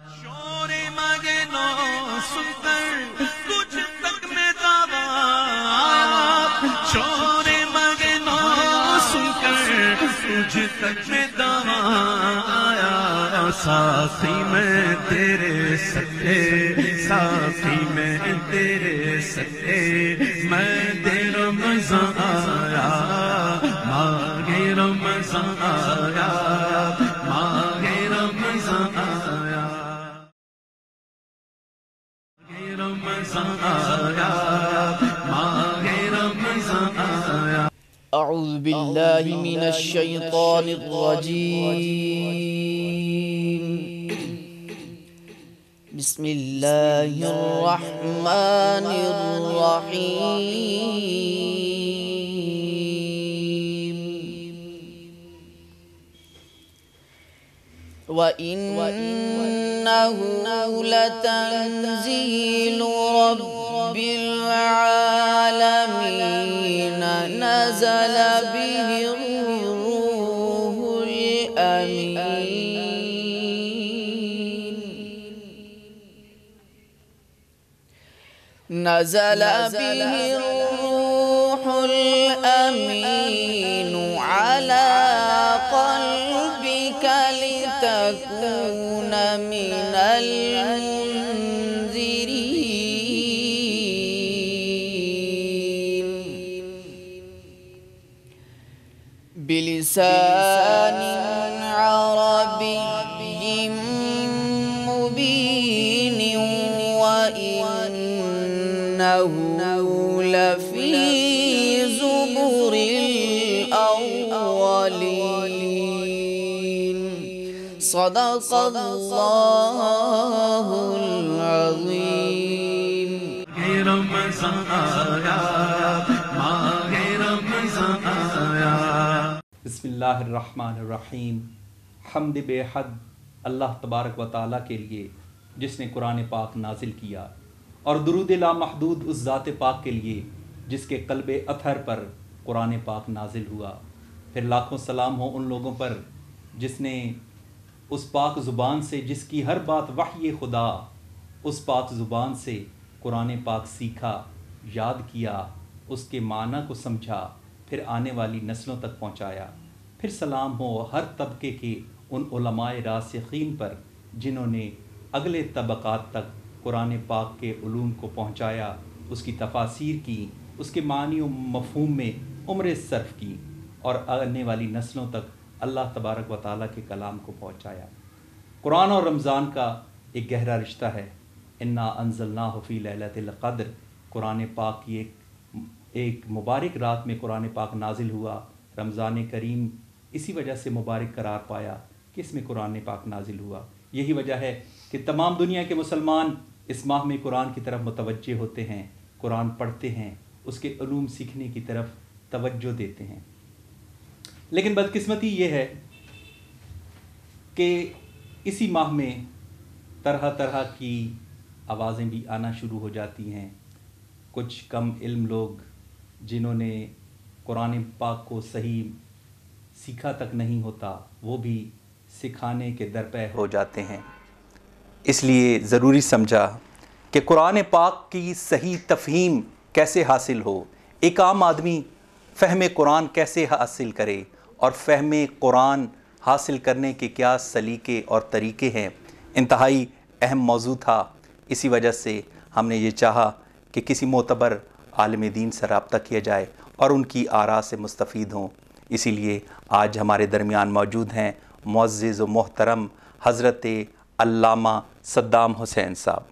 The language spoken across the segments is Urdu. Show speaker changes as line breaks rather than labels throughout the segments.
شور مگے نو سن کر تجھ تک میں دعویٰ آیا، شور مگے نو سن کر تجھ تک میں دعویٰ آیا، ساقی میں تیرے سکے، ساقی میں تیرے سکے، میں تیرے رمضان آیا، ماہ رمضان آیا، ماہ رمضان آیا، رمضان آیا، ماہ رمضان آیا۔
اعوذ باللہ من الشیطان الرجیم، بسم اللہ الرحمن الرحیم، وَإِنَّهُ لَتَنزِيلُ رَبِّ الْعَالَمِينَ نَزَلَ بِهِ الرُّوحُ الْأَمِينُ، نزل به الروح الأمين على قلبك لتكون من المنذرين بلسان عربي مبين، وإنه لفي زبر الأولين، صدق اللہ العظیم۔
رمضان آیا، ماہ رمضان آیا۔
بسم اللہ الرحمن الرحیم۔ حمد بے حد اللہ تبارک و تعالیٰ کے لیے جس نے قرآن پاک نازل کیا، اور درود لامحدود اس ذات پاک کے لیے جس کے قلب اطہر پر قرآن پاک نازل ہوا۔ پھر لاکھوں سلام ہوں ان لوگوں پر جس نے اس پاک زبان سے، جس کی ہر بات وحی خدا، اس پاک زبان سے قرآن پاک سیکھا، یاد کیا، اس کے معنی کو سمجھا، پھر آنے والی نسلوں تک پہنچایا۔ پھر سلام ہو ہر طبقے کے ان علماء راسخین پر جنہوں نے اگلے طبقات تک قرآن پاک کے علوم کو پہنچایا، اس کی تفاسیر کی، اس کے معنی و مفہوم میں عمریں صرف کی، اور آنے والی نسلوں تک اللہ تبارک و تعالیٰ کے کلام کو پہنچایا۔ قرآن اور رمضان کا ایک گہرا رشتہ ہے۔ انا انزلناہ فی لیلۃ القدر، قرآن پاک کی ایک مبارک رات میں قرآن پاک نازل ہوا۔ رمضان کریم اسی وجہ سے مبارک قرار پایا کہ اس میں قرآن پاک نازل ہوا۔ یہی وجہ ہے کہ تمام دنیا کے مسلمان اس ماہ میں قرآن کی طرف متوجہ ہوتے ہیں، قرآن پڑھتے ہیں، اس کے علوم سیکھنے کی طرف توجہ دیتے ہیں۔ لیکن بدقسمتی یہ ہے کہ اسی ماہ میں طرح طرح کی آوازیں بھی آنا شروع ہو جاتی ہیں۔ کچھ کم علم لوگ جنہوں نے قرآن پاک کو صحیح سیکھا تک نہیں ہوتا، وہ بھی سکھانے کے درپے ہو جاتے ہیں۔ اس لیے ضروری سمجھا کہ قرآن پاک کی صحیح تفہیم کیسے حاصل ہو، ایک عام آدمی فہم قرآن کیسے حاصل کرے، اور فہم قرآن حاصل کرنے کے کیا سلیقے اور طریقے ہیں، انتہائی اہم موضوع تھا۔ اسی وجہ سے ہم نے یہ چاہا کہ کسی معتبر عالم دین سے رابطہ کیا جائے اور ان کی آراء سے مستفید ہوں۔ اسی لیے آج ہمارے درمیان موجود ہیں معزز و محترم حضرت علامہ صدام حسین صاحب۔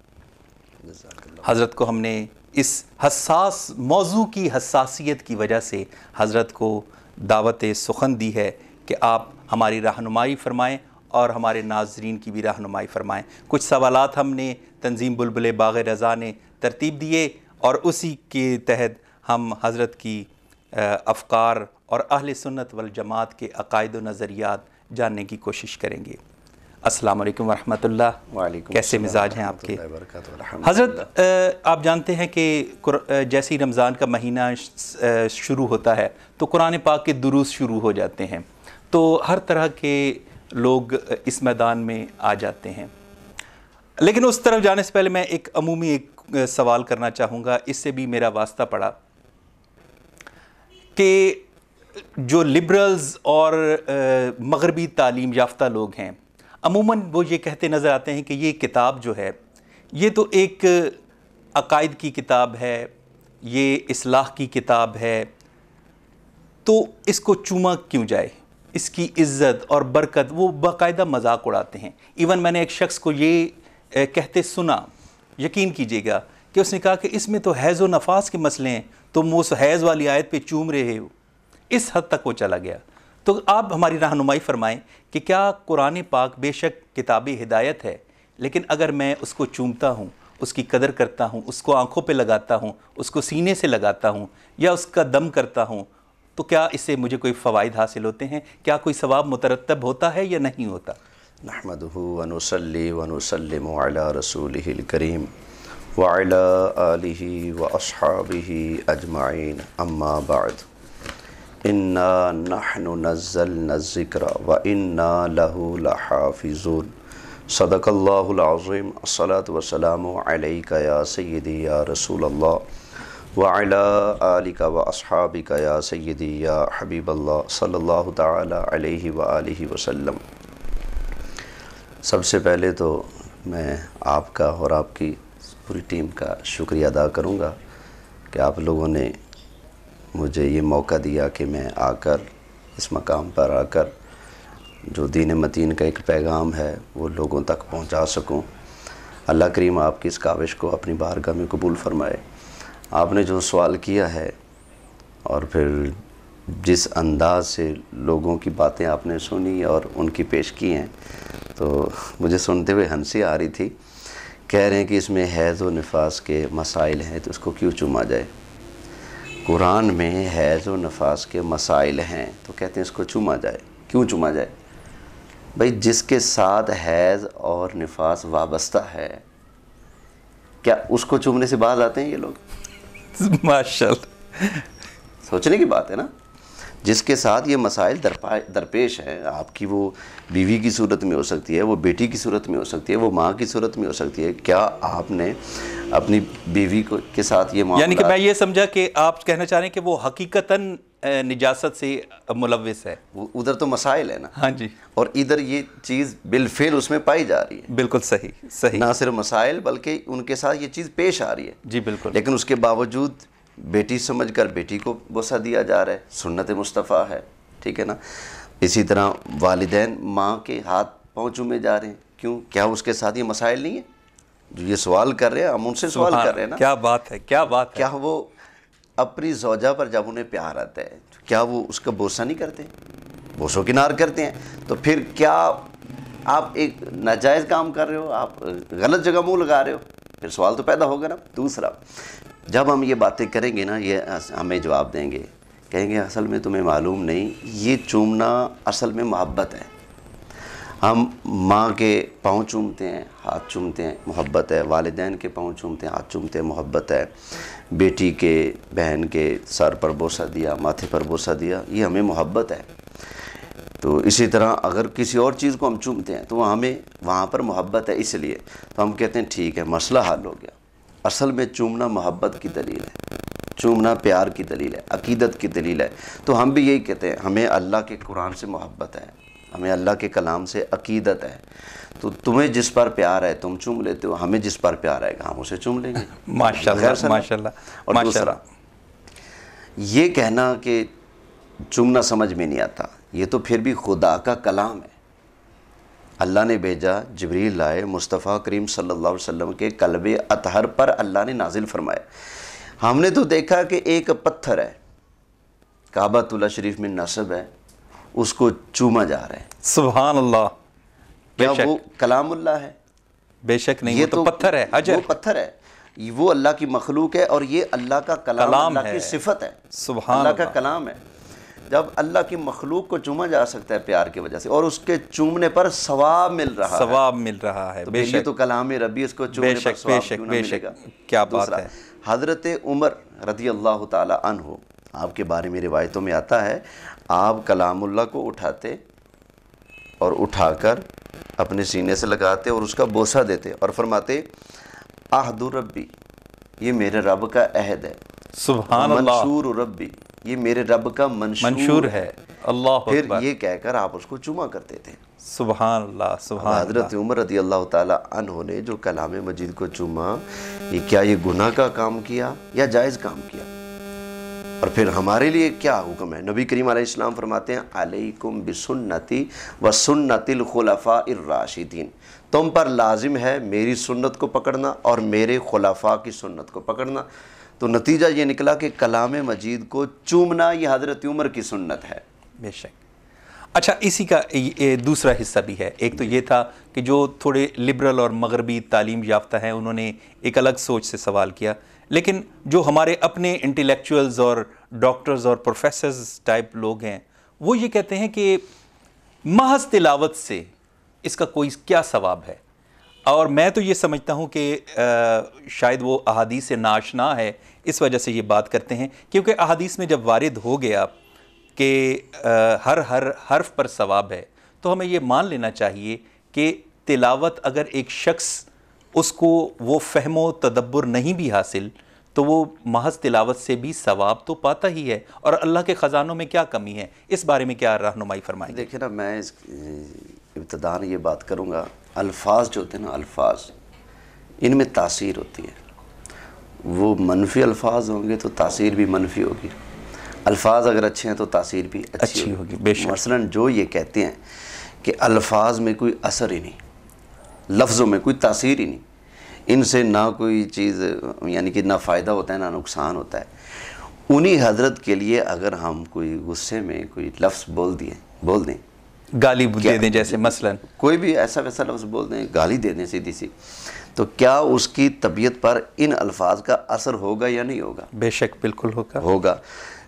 حضرت کو ہم نے اس حساس موضوع کی حساسیت کی وجہ سے حضرت کو دعوت سخن دی ہے کہ آپ ہماری رہنمائی فرمائیں اور ہمارے ناظرین کی بھی رہنمائی فرمائیں۔ کچھ سوالات ہم نے تنظیم بلبل باغ رضا نے ترتیب دیے، اور اسی کے تحت ہم حضرت کی افکار اور اہل سنت والجماعت کے عقائد و نظریات جاننے کی کوشش کریں گے۔ السلام علیکم ورحمۃ اللہ۔
وعلیکم
کیسے مزاج ہیں آپ کے؟
وبرکاتہ۔
حضرت آپ جانتے ہیں کہ جیسے ہی رمضان کا مہینہ شروع ہوتا ہے تو قرآن پاک کے دروس شروع ہو جاتے ہیں، تو ہر طرح کے لوگ اس میدان میں آ جاتے ہیں۔ لیکن اس طرف جانے سے پہلے میں ایک عمومی ایک سوال کرنا چاہوں گا، اس سے بھی میرا واسطہ پڑا کہ جو لبرلز اور مغربی تعلیم یافتہ لوگ ہیں عموماً وہ یہ کہتے نظر آتے ہیں کہ یہ کتاب جو ہے یہ تو ایک عقائد کی کتاب ہے، یہ اصلاح کی کتاب ہے، تو اس کو چوما کیوں جائے، اس کی عزت اور برکت، وہ باقاعدہ مذاق اڑاتے ہیں۔ ایون میں نے ایک شخص کو یہ کہتے سنا، یقین کیجئے گا کہ اس نے کہا کہ اس میں تو حیض و نفاس کے مسئلے ہیں، تم اس حیض والی آیت پہ چوم رہے ہو، اس حد تک وہ چلا گیا۔ تو آپ ہماری رہنمائی فرمائیں کہ کیا قرآن پاک بے شک کتاب ہدایت ہے، لیکن اگر میں اس کو چومتا ہوں، اس کی قدر کرتا ہوں، اس کو آنکھوں پہ لگاتا ہوں، اس کو سینے سے لگاتا ہوں یا اس کا دم کرتا ہوں، تو کیا اس سے مجھے کوئی فوائد حاصل ہوتے ہیں؟ کیا کوئی ثواب مترتب ہوتا ہے یا نہیں ہوتا؟
نحمدہ ونصلی ونسلم علی رسولہ الکریم وعلی آلہ واصحابہ اجمعین، اما بعد، انا نحن نزلنا الذکر وانا لہ لحافظون، صدق اللہ العظیم، الصلاۃ والسلام علیک یا سیدی یا رسول اللہ وعلی آلک واصحابک یا سیدی یا حبیب اللہ صلی اللہ تعالی علیہ وآلہ وسلم۔ سب سے پہلے تو میں آپ کا اور آپ کی پوری ٹیم کا شکریہ ادا کروں گا کہ آپ لوگوں نے مجھے یہ موقع دیا کہ میں آ کر اس مقام پر آ کر جو دین متین کا ایک پیغام ہے وہ لوگوں تک پہنچا سکوں۔ اللہ کریم آپ کی اس کاوش کو اپنی بارگاہ میں قبول فرمائے۔ آپ نے جو سوال کیا ہے اور پھر جس انداز سے لوگوں کی باتیں آپ نے سنی اور ان کی پیش کی ہیں، تو مجھے سنتے ہوئے ہنسی آ رہی تھی۔ کہہ رہے ہیں کہ اس میں حیض و نفاس کے مسائل ہیں تو اس کو کیوں چوما جائے؟ قرآن میں حیض و نفاس کے مسائل ہیں تو کہتے ہیں اس کو چوما جائے، کیوں چوما جائے؟ بھائی جس کے ساتھ حیض اور نفاس وابستہ ہے، کیا اس کو چومنے سے باز آتے ہیں یہ لوگ؟
ماشاءاللہ،
سوچنے کی بات ہے نا۔ جس کے ساتھ یہ مسائل درپیش ہیں، آپ کی وہ بیوی کی صورت میں ہو سکتی ہے، وہ بیٹی کی صورت میں ہو سکتی ہے، وہ ماں کی صورت میں ہو سکتی ہے، کیا آپ نے اپنی بیوی کے ساتھ یہ معاملہ،
یعنی کہ میں یہ سمجھا کہ آپ کہنا چاہ رہے ہیں کہ وہ حقیقتاً نجاست سے ملوث ہے؟
ادھر تو مسائل ہے نا،
ہاں جی،
اور ادھر یہ چیز بالفعل اس میں پائی جا رہی ہے۔
بالکل صحیح صحیح،
نہ صرف مسائل بلکہ ان کے ساتھ یہ چیز پیش آ رہی ہے۔
جی بالکل،
لیکن اس کے باوجود بیٹی سمجھ کر بیٹی کو بوسہ دیا جا رہا ہے، سنت مصطفیٰ ہے، ٹھیک ہے نا۔ اسی طرح والدین ماں کے ہاتھ پاؤں چومے جا رہے ہیں، کیوں؟ کیا اس کے ساتھ یہ مسائل نہیں ہیں؟ جو یہ سوال کر رہے ہیں ہم ان سے سوال کر رہے ہیں نا،
کیا بات ہے، کیا بات ہے۔
کیا وہ اپنی زوجہ پر جب انہیں پیار آتا ہے کیا وہ اس کا بوسہ نہیں کرتے، بوسو کنار کرتے ہیں؟ تو پھر کیا آپ ایک ناجائز کام کر رہے ہو، آپ غلط جگہ منہ لگا رہے ہو؟ پھر سوال تو پیدا ہوگا نا۔ دوسرا، جب ہم یہ باتیں کریں گے نا، یہ ہمیں جواب دیں گے، کہیں گے اصل میں تمہیں معلوم نہیں، یہ چومنا اصل میں محبت ہے۔ ہم ماں کے پاؤں چومتے ہیں، ہاتھ چومتے ہیں، محبت ہے۔ والدین کے پاؤں چومتے ہیں، ہاتھ چومتے ہیں، محبت ہے۔ بیٹی کے، بہن کے سر پر بوسہ دیا، ماتھے پر بوسہ دیا، یہ ہمیں محبت ہے۔ تو اسی طرح اگر کسی اور چیز کو ہم چومتے ہیں تو وہ ہمیں وہاں پر محبت ہے، اس لیے تو ہم کہتے ہیں ٹھیک ہے، مسئلہ حل ہو گیا۔ اصل میں چومنا محبت کی دلیل ہے، چومنا پیار کی دلیل ہے، عقیدت کی دلیل ہے۔ تو ہم بھی یہی کہتے ہیں، ہمیں اللہ کے قرآن سے محبت ہے، ہمیں اللہ کے کلام سے عقیدت ہے۔ تو تمہیں جس پر پیار ہے تم چوم لیتے ہو، ہمیں جس پر پیار آئے گا ہم اسے چوم لیں گے۔
ماشاءاللہ ماشاءاللہ۔
اور دوسرا یہ کہنا کہ چومنا سمجھ میں نہیں آتا، یہ تو پھر بھی خدا کا کلام ہے۔ اللہ نے بھیجا، جبریل لائے، مصطفیٰ کریم صلی اللہ علیہ وسلم کے قلب اطہر پر اللہ نے نازل فرمایا۔ ہم نے تو دیکھا کہ ایک پتھر ہے، کعبۃ اللہ شریف میں نصب ہے، اس کو چوما جا رہا ہے۔
سبحان اللہ،
کیا وہ کلام اللہ ہے؟
بے شک نہیں، وہ تو پتھر ہے، حجر،
وہ پتھر ہے، وہ اللہ کی مخلوق ہے، اور یہ اللہ کا کلام، اللہ کی صفت ہے،
سبحان
اللہ کا کلام ہے۔ جب اللہ کی مخلوق کو چوما جا سکتا ہے پیار کی وجہ سے، اور اس کے چومنے پر ثواب مل رہا ہے،
ثواب مل رہا ہے، بے شک،
یہ تو کلام ربی، اس کو چومنے پر ثواب کیوں نہ ملے گا؟
کیا بات ہے۔
حضرت عمر رضی اللہ تعالی عنہ، آپ کے بارے میں روایتوں میں آتا ہے، آپ کلام اللہ کو اٹھاتے اور اٹھا کر اپنے سینے سے لگاتے اور اس کا بوسہ دیتے اور فرماتے عہد ربی، یہ میرے رب کا عہد ہے،
سبحان اللہ،
منشور ربی، یہ میرے رب کا منشور ہے،
اللہ
پھر
اکبر،
یہ کہہ کر آپ اس کو چوما کرتے تھے۔
سبحان اللہ، سبحان
حضرت
اللہ،
عمر رضی اللہ تعالی عنہ نے جو کلام مجید کو چوما، کیا یہ گناہ کا کام کیا یا جائز کام کیا؟ اور پھر ہمارے لیے کیا حکم ہے؟ نبی کریم علیہ السلام فرماتے ہیں علیکم بسنتی و سنت الخلفاء الراشدین، تم پر لازم ہے میری سنت کو پکڑنا اور میرے خلفاء کی سنت کو پکڑنا۔ تو نتیجہ یہ نکلا کہ کلام مجید کو چومنا یہ حضرت عمر کی سنت ہے۔
بے شک۔ اچھا، اسی کا دوسرا حصہ بھی ہے۔ ایک تو یہ تھا کہ جو تھوڑے لبرل اور مغربی تعلیم یافتہ ہیں انہوں نے ایک الگ سوچ سے سوال کیا، لیکن جو ہمارے اپنے انٹیلیکچوئلز اور ڈاکٹرز اور پروفیسرز ٹائپ لوگ ہیں وہ یہ کہتے ہیں کہ محض تلاوت سے اس کا کوئی کیا ثواب ہے؟ اور میں تو یہ سمجھتا ہوں کہ شاید وہ احادیث سے ناشنا ہے، اس وجہ سے یہ بات کرتے ہیں، کیونکہ احادیث میں جب وارد ہو گیا کہ ہر حرف پر ثواب ہے تو ہمیں یہ مان لینا چاہیے کہ تلاوت اگر ایک شخص اس کو وہ فہم و تدبر نہیں بھی حاصل تو وہ محض تلاوت سے بھی ثواب تو پاتا ہی ہے، اور اللہ کے خزانوں میں کیا کمی ہے؟ اس بارے میں کیا رہنمائی فرمائیں گے؟
دیکھیں نا، میں ابتداءً یہ بات کروں گا، الفاظ جو ہوتے ہیں نا، الفاظ ان میں تاثیر ہوتی ہے۔ وہ منفی الفاظ ہوں گے تو تاثیر بھی منفی ہوگی، الفاظ اگر اچھے ہیں تو تاثیر بھی اچھی ہوگی۔
بے شک۔
مثلاً جو یہ کہتے ہیں کہ الفاظ میں کوئی اثر ہی نہیں، لفظوں میں کوئی تاثیر ہی نہیں، ان سے نہ کوئی چیز یعنی کہ نہ فائدہ ہوتا ہے نہ نقصان ہوتا ہے، انہی حضرت کے لیے اگر ہم کوئی غصے میں کوئی لفظ بول دیں،
گالی دے دیں، جیسے مثلاً
کوئی بھی ایسا ویسا لفظ بول دیں، گالی دے دیں سیدھی سی، تو کیا اس کی طبیعت پر ان الفاظ کا اثر ہوگا یا نہیں ہوگا؟
بے شک بالکل
ہوگا۔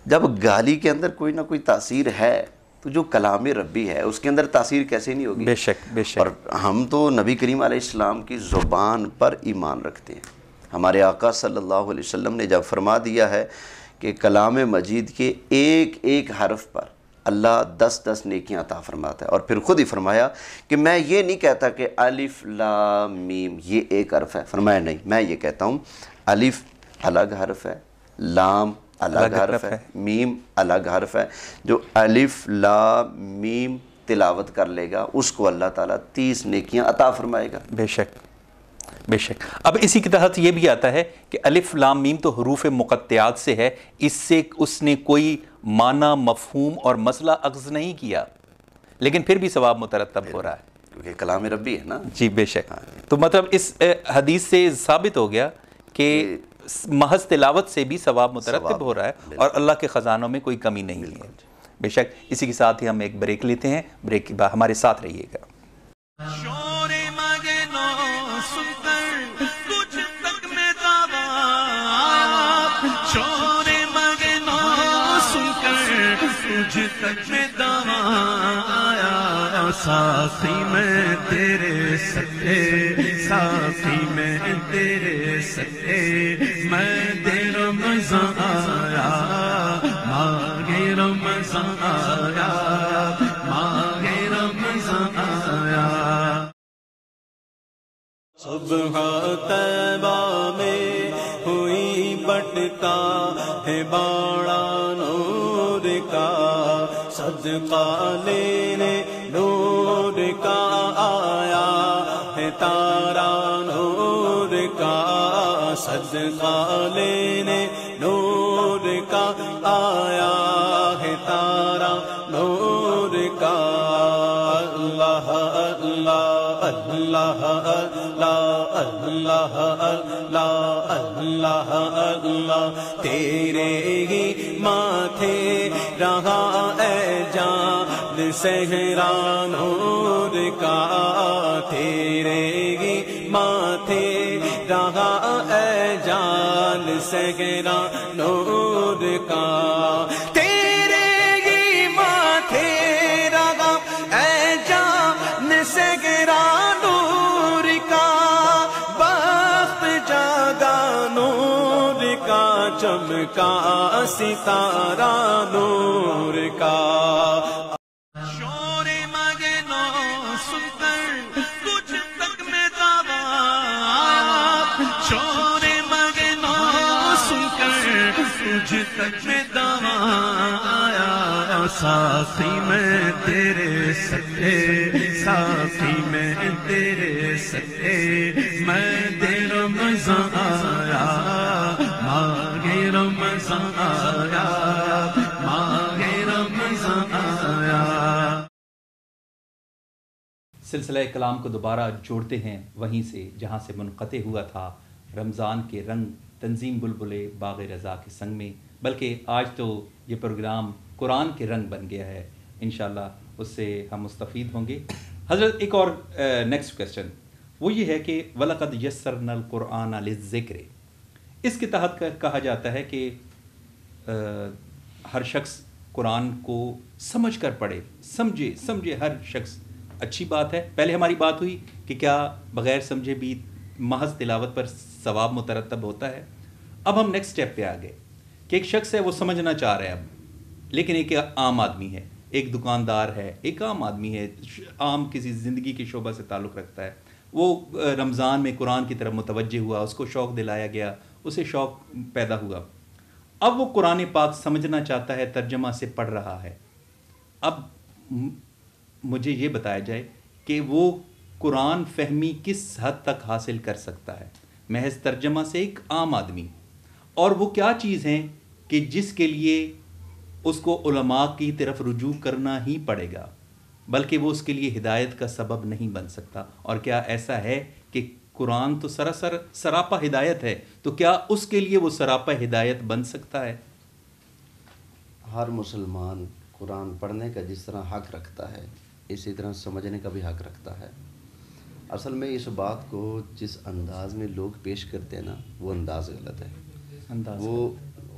جب گالی کے اندر کوئی نہ کوئی تاثیر ہے تو جو کلام ربی ہے اس کے اندر تاثیر کیسے نہیں ہوگی؟
بے شک بے شک۔
اور ہم تو نبی کریم علیہ السلام کی زبان پر ایمان رکھتے ہیں۔ ہمارے آقا صلی اللہ علیہ وسلم نے جب فرما دیا ہے کہ کلام مجید کے ایک ایک حرف پر اللہ 10 نیکیاں عطا فرماتا ہے، اور پھر خود ہی فرمایا کہ میں یہ نہیں کہتا کہ الف لام میم یہ ایک حرف ہے، فرمایا نہیں، میں یہ کہتا ہوں الف الگ حرف ہے، لام الگ حرف ہے، میم الگ حرف ہے۔ جو الف لام میم تلاوت کر لے گا اس کو اللہ تعالیٰ 30 نیکیاں عطا فرمائے گا۔
بے شک بے شک۔ اب اسی کے تحت یہ بھی آتا ہے کہ الف لام میم تو حروف مقطعات سے ہے، اس سے اس نے کوئی معنی، مفہوم اور مسئلہ اخذ نہیں کیا، لیکن پھر بھی ثواب مترتب ہو رہا ہے
کیونکہ کلام ربی ہے نا۔
جی بے شک۔ تو مطلب اس حدیث سے ثابت ہو گیا کہ محض تلاوت سے بھی ثواب مترتب ہو رہا ہے اور اللہ کے خزانوں میں کوئی کمی نہیں ہے۔ بے شک۔ اسی کے ساتھ ہی ہم ایک بریک لیتے ہیں، بریک کے بعد ہمارے ساتھ رہیے گا۔
شور مگنو سن کر تجھ تک میں دعویٰ آیا، شور مگنو سن کر تجھ تک میں دعویٰ آیا، ساقی میں تیرے سکے، ساقی میں تیرے سکے، میں دے رمضان آیا، ماہ رمضان آیا، ماہ رمضان آیا۔ صبح طیبہ میں ہوئی بٹکا ہے باڑا نور کا، صدقہ لینے نور کا آیا ہے تارا نور کا، صدقہ لینے نور کا آیا ہے تارا نور کا۔ اللہ اللہ اللہ اللہ اللہ اللہ اللہ اللہ، تیرے ہی ماتھے رہا اے جان صحرا نور کا، تیرے ہی ماتھے رہا اے جان صحرا نور کا، تیرے ہی ماتھے رہا اے جان صحرا نور کا، بخت جاگا نور کا، چمکا ستارہ نور کا۔ شور مگنو سن کر تجھ تک میں دعویٰ آیا، ساقی میں تیرے سکے، ساقی میں تیرے سکے، میں تیرا مزہ آیا، ماہ رمضان آیا، ماہ رمضان آیا۔
سلسلہ کلام کو دوبارہ جوڑتے ہیں وہیں سے جہاں سے منقطع ہوا تھا، رمضان کے رنگ تنظیم بلبلے باغ رضا کے سنگ میں، بلکہ آج تو یہ پروگرام قرآن کے رنگ بن گیا ہے، انشاءاللہ اس سے ہم مستفید ہوں گے۔ حضرت ایک اور نیکسٹ کویسچن وہ یہ ہے کہ وَلَقَدْ يَسَّرْنَا الْقُرْآنَ لِلذِّكْرِ، اس کے تحت کہا جاتا ہے کہ ہر شخص قرآن کو سمجھ کر پڑھے، سمجھے ہر شخص، اچھی بات ہے۔ پہلے ہماری بات ہوئی کہ کیا بغیر سمجھے بھی محض تلاوت پر ثواب مترتب ہوتا ہے۔ اب ہم نیکسٹ اسٹیپ پہ آ گئے کہ ایک شخص ہے وہ سمجھنا چاہ رہا ہے اب، لیکن ایک عام آدمی ہے، ایک دکاندار ہے، ایک عام آدمی ہے، عام کسی زندگی کے شعبہ سے تعلق رکھتا ہے، وہ رمضان میں قرآن کی طرف متوجہ ہوا، اس کو شوق دلایا گیا، اسے شوق پیدا ہوا، اب وہ قرآن پاک سمجھنا چاہتا ہے، ترجمہ سے پڑھ رہا ہے۔ اب مجھے یہ بتایا جائے کہ وہ قرآن فہمی کس حد تک حاصل کر سکتا ہے محض ترجمہ سے، ایک عام آدمی، اور وہ کیا چیز ہیں کہ جس کے لیے اس کو علماء کی طرف رجوع کرنا ہی پڑے گا، بلکہ وہ اس کے لیے ہدایت کا سبب نہیں بن سکتا؟ اور کیا ایسا ہے کہ قرآن تو سراسر سراپا ہدایت ہے، تو کیا اس کے لیے وہ سراپا ہدایت بن سکتا ہے؟
ہر مسلمان قرآن پڑھنے کا جس طرح حق رکھتا ہے، اسی طرح سمجھنے کا بھی حق رکھتا ہے۔ اصل میں اس بات کو جس انداز میں لوگ پیش کرتے ہیں نا، وہ انداز غلط ہے۔ وہ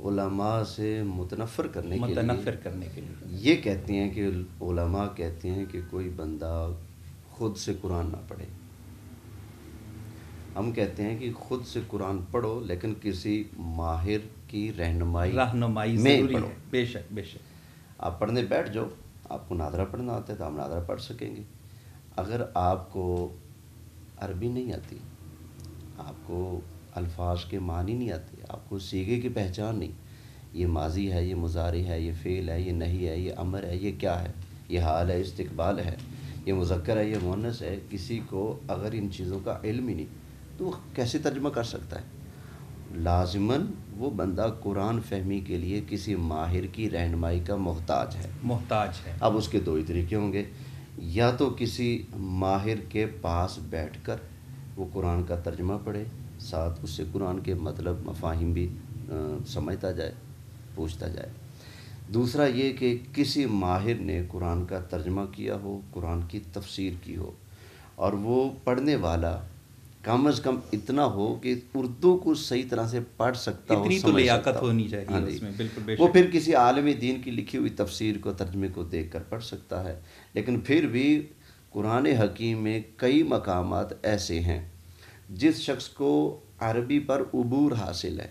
علماء سے متنفر کرنے کے لیے یہ کہتے ہیں کہ علماء کہتے ہیں کہ کوئی بندہ خود سے قرآن نہ پڑھے۔ ہم کہتے ہیں کہ خود سے قرآن پڑھو، لیکن کسی ماہر کی رہنمائی میں پڑھو۔
بے شک بے شک۔
آپ پڑھنے بیٹھ جاؤ، آپ کو نادرہ پڑھنا آتا ہے تو آپ نادرہ پڑھ سکیں گے۔ اگر آپ کو عربی نہیں آتی، آپ کو الفاظ کے معنی نہیں آتے، آپ کو صیغے کی پہچان نہیں، یہ ماضی ہے، یہ مضارع ہے، یہ فعل ہے، یہ نہی ہے، یہ امر ہے، یہ کیا ہے، یہ حال ہے، استقبال ہے، یہ مذکر ہے، یہ مؤنث ہے، کسی کو اگر ان چیزوں کا علم ہی نہیں تو وہ کیسے ترجمہ کر سکتا ہے؟ لازماً وہ بندہ قرآن فہمی کے لیے کسی ماہر کی رہنمائی کا محتاج ہے۔ اب اس کے دو ہی طریقے ہوں گے، یا تو کسی ماہر کے پاس بیٹھ کر وہ قرآن کا ترجمہ پڑھے، ساتھ اس سے قرآن کے مطلب مفاہیم بھی سمجھتا جائے، پوچھتا جائے۔ دوسرا یہ کہ کسی ماہر نے قرآن کا ترجمہ کیا ہو، قرآن کی تفسیر کی ہو، اور وہ پڑھنے والا کم از کم اتنا ہو کہ اردو کو صحیح طرح سے پڑھ سکتا ہو،
اتنی تو لیاقت ہونی چاہیے اس میں، بالکل بے شک۔
وہ پھر کسی عالم دین کی لکھی ہوئی تفسیر کو، ترجمے کو دیکھ کر پڑھ سکتا ہے۔ لیکن پھر بھی قرآن حکیم میں کئی مقامات ایسے ہیں جس شخص کو عربی پر عبور حاصل ہے،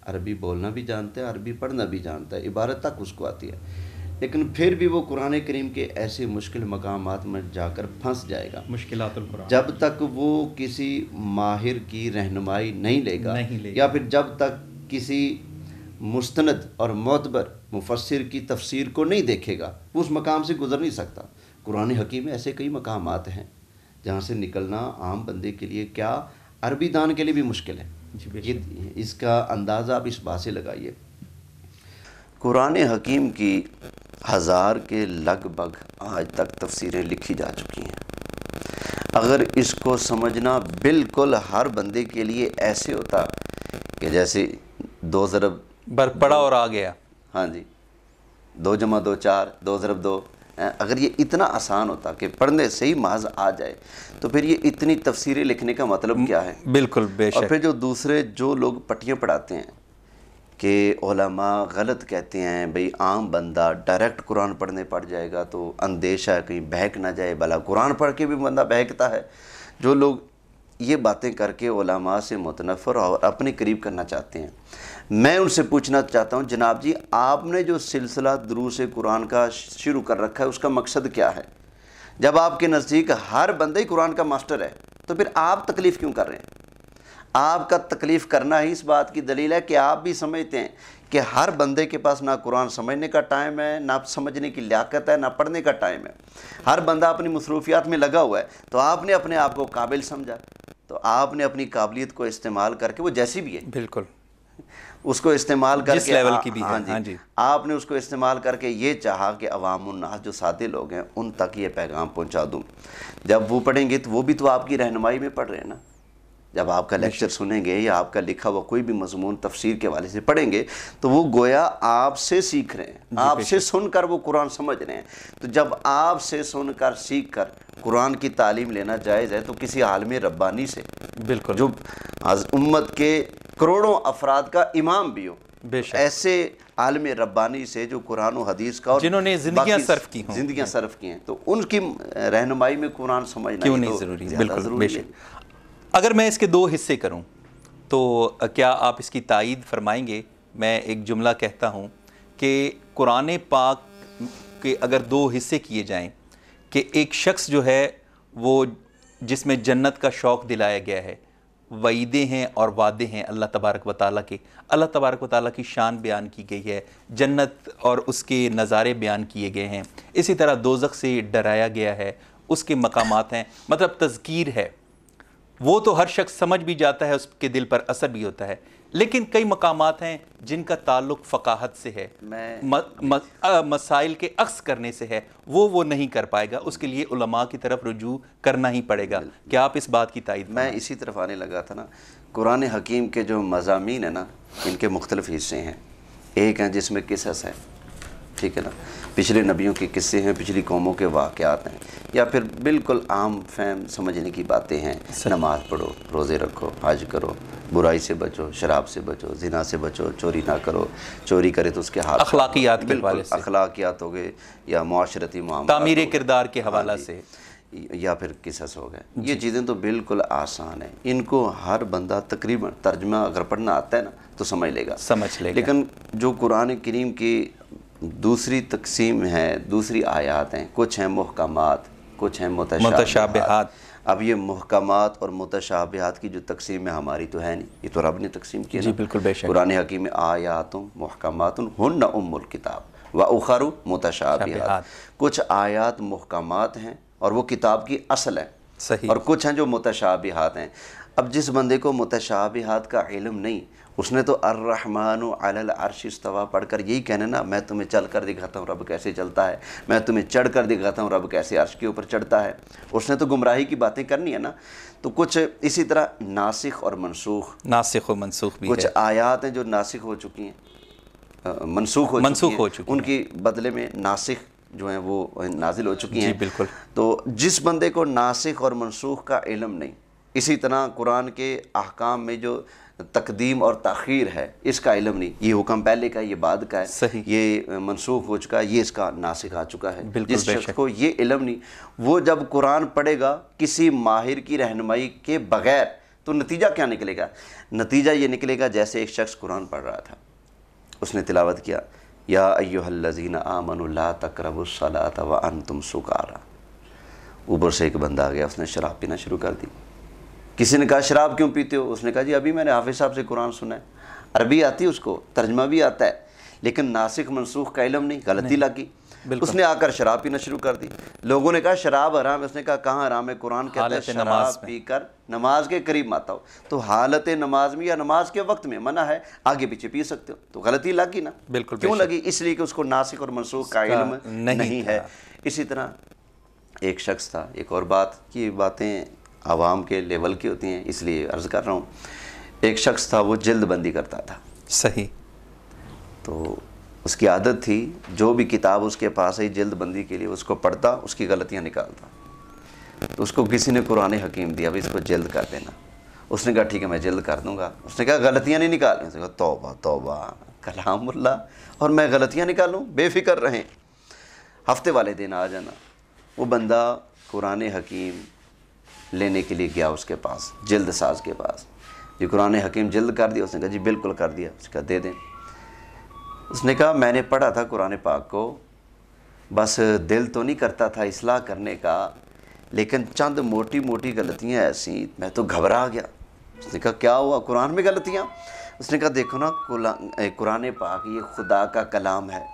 عربی بولنا بھی جانتا ہے، عربی پڑھنا بھی جانتا ہے، عبارت تک اس کو آتی ہے، لیکن پھر بھی وہ قرآن کریم کے ایسے مشکل مقامات میں جا کر پھنس جائے گا،
مشکلات القرآن،
جب تک وہ کسی ماہر کی رہنمائی نہیں لے گا، یا پھر جب تک کسی مستند اور معتبر مفسر کی تفسیر کو نہیں دیکھے گا، وہ اس مقام سے گزر نہیں سکتا۔ قرآن حکیم میں ایسے کئی مقامات ہیں جہاں سے نکلنا عام بندے کے لیے، کیا عربی دان کے لیے بھی مشکل ہے۔ اس کا اندازہ آپ اس بات سے لگائیے، قرآن حکیم کی 1000 کے لگ بھگ آج تک تفسیریں لکھی جا چکی ہیں۔ اگر اس کو سمجھنا بالکل ہر بندے کے لیے ایسے ہوتا کہ جیسے 2 ضرب
پڑا اور آ گیا،
ہاں جی، 2 جمع 2 4، 2 ضرب 2، اگر یہ اتنا آسان ہوتا کہ پڑھنے سے ہی محض آ جائے، تو پھر یہ اتنی تفسیریں لکھنے کا مطلب کیا ہے؟
بالکل بے شک۔
اور پھر جو لوگ پٹیاں پڑھاتے ہیں کہ علماء غلط کہتے ہیں، بھئی عام بندہ ڈائریکٹ قرآن پڑھنے پڑ جائے گا تو اندیشہ ہے کہیں بہک نہ جائے، بھلا قرآن پڑھ کے بھی بندہ بہکتا ہے۔ جو لوگ یہ باتیں کر کے علماء سے متنفر اور اپنے قریب کرنا چاہتے ہیں، میں ان سے پوچھنا چاہتا ہوں، جناب جی آپ نے جو سلسلہ دروس قرآن کا شروع کر رکھا ہے اس کا مقصد کیا ہے؟ جب آپ کے نزدیک ہر بندہ ہی قرآن کا ماسٹر ہے تو پھر آپ تکلیف کیوں کر رہے ہیں؟ آپ کا تکلیف کرنا ہی اس بات کی دلیل ہے کہ آپ بھی سمجھتے ہیں کہ ہر بندے کے پاس نہ قرآن سمجھنے کا ٹائم ہے، نہ سمجھنے کی لیاقت ہے، نہ پڑھنے کا ٹائم ہے، ہر بندہ اپنی مصروفیات میں لگا ہوا ہے. تو آپ نے اپنے آپ کو قابل سمجھا، تو آپ نے اپنی قابلیت کو استعمال کر کے، وہ جیسی بھی ہے
بالکل
اس کو استعمال کر
جس
کے
لیول کی بھی ہے. ہاں جی
آپ نے اس کو استعمال کر کے یہ چاہا کہ عوام الناس جو سادے لوگ ہیں ان تک یہ پیغام پہنچا دوں. جب وہ پڑھیں گے تو وہ بھی تو آپ کی رہنمائی میں پڑھ رہے ہیں نا. جب آپ کا لیکچر سنیں گے یا آپ کا لکھا ہوا کوئی بھی مضمون تفسیر کے حوالے سے پڑھیں گے تو وہ گویا آپ سے سیکھ رہے ہیں، آپ سے سن کر وہ قرآن سمجھ رہے ہیں. تو جب آپ سے سن کر سیکھ کر قرآن کی تعلیم لینا جائز ہے تو کسی عالم ربانی سے،
بالکل
جو امت کے کروڑوں افراد کا امام بھی ہو،
بے شک،
ایسے عالم ربانی سے جو قرآن و حدیث کا اور
جنہوں نے زندگیاں صرف کی ہوں،
زندگیاں صرف کی ہیں، تو ان کی رہنمائی میں قرآن سمجھنا
کیوں
ہی
نہیں
تو
ضروری ہے.
زیادہ
بالکل بے
ضروری ہے.
شک. اگر میں اس کے 2 حصے کروں تو کیا آپ اس کی تائید فرمائیں گے؟ میں ایک جملہ کہتا ہوں کہ قرآن پاک کے اگر 2 حصے کیے جائیں کہ ایک شخص جو ہے وہ جس میں جنت کا شوق دلایا گیا ہے، وعیدیں ہیں اور وعدے ہیں اللہ تبارک و تعالیٰ کے، اللہ تبارک و تعالیٰ کی شان بیان کی گئی ہے، جنت اور اس کے نظارے بیان کیے گئے ہیں. اسی طرح دوزخ سے ڈرایا گیا ہے، اس کے مقامات ہیں، مطلب تذکیر ہے. وہ تو ہر شخص سمجھ بھی جاتا ہے، اس کے دل پر اثر بھی ہوتا ہے. لیکن کئی مقامات ہیں جن کا تعلق فقاہت سے ہے، مسائل کے عکس کرنے سے ہے، وہ نہیں کر پائے گا. اس کے لیے علماء کی طرف رجوع کرنا ہی پڑے گا. کیا آپ اس بات کی تائید؟
میں اسی طرف آنے لگا تھا نا. قرآن حکیم کے جو مضامین ہیں نا، ان کے مختلف حصے ہیں. ایک ہیں جس میں قصص ہے، ٹھیک ہے نا، پچھلے نبیوں کے قصے ہیں، پچھلی قوموں کے واقعات ہیں، یا پھر بالکل عام فہم سمجھنے کی باتیں ہیں. نماز پڑھو، روزے رکھو، حج کرو، برائی سے بچو، شراب سے بچو، زنا سے بچو، چوری نہ کرو، چوری کرے تو اس کے ہاتھ،
اخلاقیات کے حوالے سے،
اخلاقیات ہو گئے یا معاشرتی معاملات،
تعمیر کردار کے حوالہ سے،
یا پھر قصص ہو گئے. یہ چیزیں تو بالکل آسان ہیں، ان کو ہر بندہ تقریباً ترجمہ اگر پڑھنا آتا ہے نا تو سمجھ لے گا. لیکن جو قرآن کریم کی دوسری تقسیم ہے، دوسری آیات ہیں، کچھ ہیں محکمات، کچھ ہیں متشابہات. اب یہ محکمات اور متشابہات کی جو تقسیم ہے ہماری تو ہے نہیں، یہ تو رب نے تقسیم کی ہے.
جی بالکل بے شک.
قرآن حکیم میں آیات محکمات ہن ام الکتاب واخر متشابہات. کچھ آیات محکمات ہیں اور وہ کتاب کی اصل ہے،
صحیح،
اور کچھ ہیں جو متشابہات ہیں. اب جس بندے کو متشابہات کا علم نہیں، اس نے تو الرحمن علی العرش استویٰ پڑھ کر یہی کہنا نا، میں تمہیں چل کر دکھاتا ہوں رب کیسے چلتا ہے، میں تمہیں چڑھ کر دکھاتا ہوں رب کیسے عرش کے اوپر چڑھتا ہے. اس نے تو گمراہی کی باتیں کرنی ہے نا. تو کچھ اسی طرح ناسخ اور منسوخ
بھی
کچھ آیات ہیں جو ناسخ ہو چکی ہیں، منسوخ ہو چکی ہیں، ان کی بدلے میں ناسخ جو ہیں وہ نازل ہو چکی ہیں.
بالکل.
تو جس بندے کو ناسخ اور منسوخ کا علم نہیں، اسی طرح قرآن کے احکام میں جو تقدیم اور تاخیر ہے اس کا علم نہیں، یہ حکم پہلے کا، یہ بعد کا ہے،
صحیح،
یہ منسوخ ہو چکا ہے، یہ اس کا ناسخ آ چکا ہے.
جس
شخص کو یہ علم نہیں، وہ جب قرآن پڑھے گا کسی ماہر کی رہنمائی کے بغیر تو نتیجہ کیا نکلے گا؟ نتیجہ یہ نکلے گا جیسے ایک شخص قرآن پڑھ رہا تھا، اس نے تلاوت کیا یا ایھا الذین آمنوا لا تقربوا الصلاۃ وانتم سکارى. اوپر سے ایک بندہ آ گیا، اس نے شراب پینا شروع کر دی. کسی نے کہا شراب کیوں پیتے ہو؟ اس نے کہا جی ابھی میں نے حافظ صاحب سے قرآن سنا ہے. عربی آتی ہے اس کو، ترجمہ بھی آتا ہے، لیکن ناسخ منسوخ کا علم نہیں، غلطی لگی. اس نے آ کر شراب پینا شروع کر دی. لوگوں نے کہا شراب حرام ہے، اس نے کہا کہاں حرام ہے؟ قرآن کہتا ہے شراب پی کر نماز کے قریب مت آؤ. تو حالت نماز میں یا نماز کے وقت میں منع ہے، آگے پیچھے پی سکتے ہو. تو غلطی لگی نا.
بالکل.
کیوں لگی؟ اس لیے کہ اس کو ناسخ اور منسوخ کا علم نہیں ہے. اسی طرح ایک شخص تھا، ایک اور بات، یہ باتیں عوام کے لیول کی ہوتی ہیں اس لیے عرض کر رہا ہوں. ایک شخص تھا، وہ جلد بندی کرتا تھا.
صحیح.
تو اس کی عادت تھی جو بھی کتاب اس کے پاس ہے جلد بندی کے لیے اس کو پڑھتا، اس کی غلطیاں نکالتا. تو اس کو کسی نے قرآن حکیم دیا، اب اس کو جلد کر دینا. اس نے کہا ٹھیک ہے میں جلد کر دوں گا. اس نے کہا غلطیاں نہیں نکالیں. اس نے کہا توبہ توبہ کلام اللہ، اور میں غلطیاں نکالوں؟ بے فکر رہیں. ہفتے والے دن آ جانا. وہ بندہ قرآن حکیم لینے کے لیے گیا اس کے پاس، جلد ساز کے پاس. یہ قرآن حکیم جلد کر دیا؟ اس نے کہا جی بالکل کر دیا. اس نے کہا دے دیں. اس نے کہا میں نے پڑھا تھا قرآن پاک کو، بس دل تو نہیں کرتا تھا اصلاح کرنے کا، لیکن چند موٹی موٹی غلطیاں ایسی، میں تو گھبرا گیا. اس نے کہا کیا ہوا قرآن میں غلطیاں؟ اس نے کہا دیکھو نا قرآن پاک یہ خدا کا کلام ہے،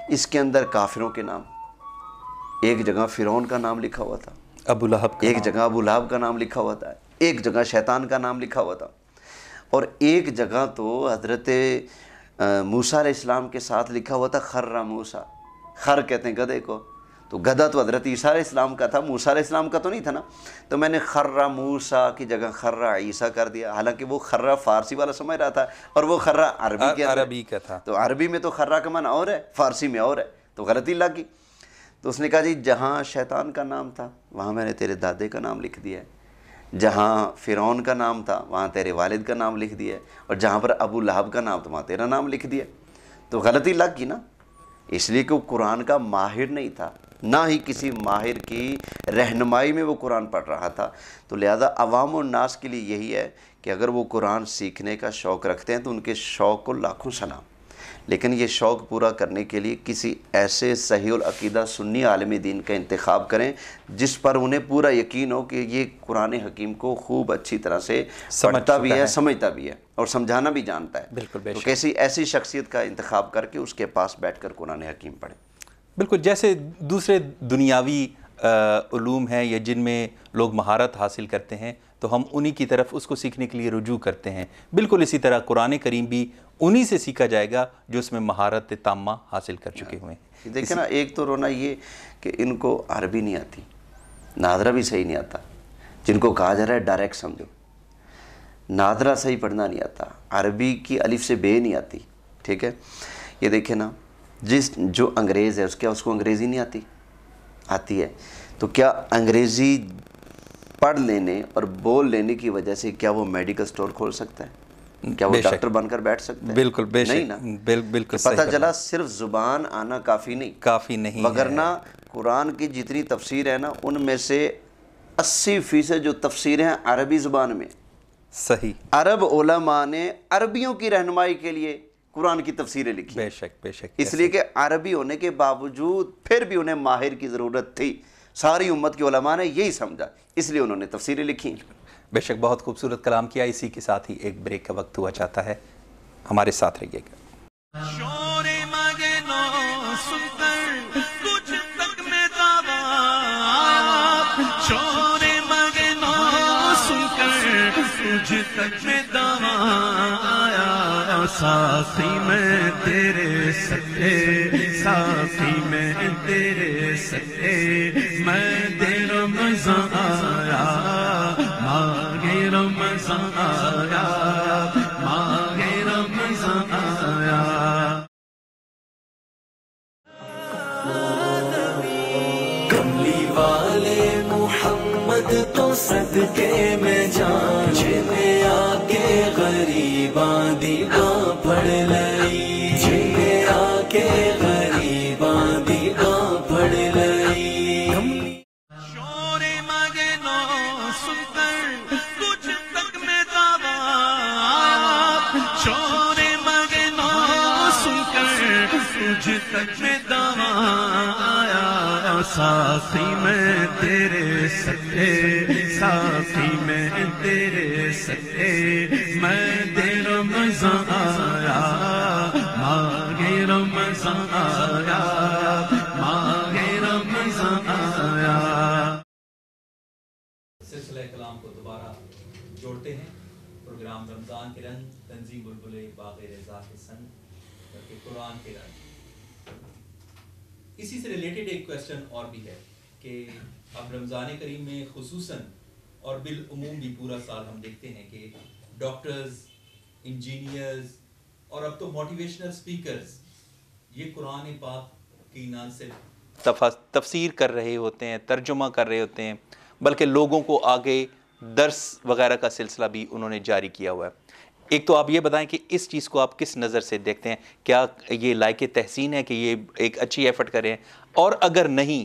اس کے اندر کافروں کے نام، ایک جگہ فرعون کا نام لکھا ہوا تھا،
ابو لہب،
ایک جگہ ابو لہب کا نام لکھا ہوا تھا، ایک جگہ شیطان کا نام لکھا ہوا تھا، اور ایک جگہ تو حضرت موسیٰ علیہ السلام کے ساتھ لکھا ہوا تھا خر موسیٰ، خر کہتے ہیں گدھے کو، تو گدھا تو حضرت عیسیٰ علیہ السلام کا تھا، موسیٰ علیہ السلام کا تو نہیں تھا نا، تو میں نے خر موسیٰ کی جگہ خر عیسیٰ کر دیا، حالانکہ وہ خر فارسی والا سمجھ رہا تھا اور وہ خر عربی
کا تھا،
تو عربی میں تو خر کا معنی اور ہے، فارسی میں اور ہے، تو غلطی لگ گئی۔ تو اس نے کہا جی جہاں شیطان کا نام تھا وہاں میں نے تیرے دادے کا نام لکھ دیا ہے، جہاں فرعون کا نام تھا وہاں تیرے والد کا نام لکھ دیا ہے، اور جہاں پر ابو لہب کا نام تھا وہاں تیرا نام لکھ دیا، تو غلطی لگ گئی نا، اس لیے کہ وہ قرآن کا ماہر نہیں تھا، نہ ہی کسی ماہر کی رہنمائی میں وہ قرآن پڑھ رہا تھا، تو لہذا عوام الناس کے لیے یہی ہے کہ اگر وہ قرآن سیکھنے کا شوق رکھتے ہیں تو ان کے شوق کو لاکھوں سلام، لیکن یہ شوق پورا کرنے کے لیے کسی ایسے صحیح العقیدہ سنی عالم دین کا انتخاب کریں جس پر انہیں پورا یقین ہو کہ یہ قرآن حکیم کو خوب اچھی طرح سے پڑھتا بھی ہے، سمجھتا بھی ہے اور سمجھانا بھی جانتا ہے۔
بالکل،
تو کیسی ایسی شخصیت کا انتخاب کر کے اس کے پاس بیٹھ کر قرآن حکیم پڑھیں۔
بالکل، جیسے دوسرے دنیاوی علوم ہیں یا جن میں لوگ مہارت حاصل کرتے ہیں تو ہم انہی کی طرف اس کو سیکھنے کے لیے رجوع کرتے ہیں، بالکل اسی طرح قرآن کریم بھی انہی سے سیکھا جائے گا جو اس میں مہارت تامہ حاصل کر چکے ہوئے ہیں۔
دیکھیں نا، ایک تو رونا یہ کہ ان کو عربی نہیں آتی، نادرہ بھی صحیح نہیں آتا، جن کو کہا جا رہا ہے ڈائریکٹ سمجھو، نادرہ صحیح پڑھنا نہیں آتا، عربی کی الف سے بے نہیں آتی، ٹھیک ہے؟ یہ دیکھیں نا، جو انگریز ہے اس کو انگریزی نہیں آتی ہے، تو کیا انگریزی پڑھ لینے اور بول لینے کی وجہ سے کیا وہ میڈیکل سٹور کھول سکتا ہے؟ کیا وہ ڈاکٹر بن کر بیٹھ سکتا ہے؟
بالکل بے شک،
نہیں نا،
بالکل
پتہ چلا صرف زبان آنا کافی نہیں، وگرنہ قرآن کی جتنی تفسیر ہے نا ان میں سے 80% جو تفسیر ہیں عربی زبان میں،
صحیح،
عرب علماء نے عربیوں کی رہنمائی کے لیے قرآن کی تفسیریں لکھی،
بے شک بے شک،
اس لیے کہ عربی ہونے کے باوجود پھر بھی انہیں ماہر کی ضرورت تھی، ساری امت کے علماء نے یہی سمجھا، اس لیے انہوں نے تفسیریں لکھی۔
بے شک، بہت خوبصورت کلام کیا، اسی کے ساتھ ہی ایک بریک کا وقت ہوا چاہتا ہے، ہمارے ساتھ رہیے گا۔
تجھ تک میں دواں آیا، ساقی میں تیرے سکے، ساقی میں تیرے سکے، میں دے رمضان آیا، ماہ رمضان آیا، ماہ رمضان آیا۔
کملی والے محمد تو صدقے میں جان، جنہیں آ کے غریباں دی باں پڑھ لئی، جنہیں آ کے غریباں دی باں پڑھ لئی۔
شور مگے نو سن کر تجھ تک میں دعویٰ آیا، شور مگے نو سن کر تجھ تک میں دعویٰ آیا، ساقی میں تیرے سکے، ساقی میں تیرے سکے، میں دے رمضان آیا، ماہ رمضان آیا، ماہ رمضان آیا۔
سلسلہ کلام کو دوبارہ جوڑتے ہیں، پروگرام رمضان کے رنگ، تنظیم بلبل باغ رضا کے سنگ، بلکہ قرآن کے رنگ۔ اسی سے ریلیٹڈ ایک کویسچن اور بھی ہے کہ اب رمضان کریم میں خصوصاً اور بالعموم بھی پورا سال ہم دیکھتے ہیں کہ ڈاکٹرز، انجینئرز اور اب تو موٹیویشنل سپیکرز یہ قرآن پاک کی نہ صرف تفسیر کر رہے ہوتے ہیں، ترجمہ کر رہے ہوتے ہیں، بلکہ لوگوں کو آگے درس وغیرہ کا سلسلہ بھی انہوں نے جاری کیا ہوا ہے۔ ایک تو آپ یہ بتائیں کہ اس چیز کو آپ کس نظر سے دیکھتے ہیں، کیا یہ لائق تحسین ہے کہ یہ ایک اچھی ایفرٹ کریں، اور اگر نہیں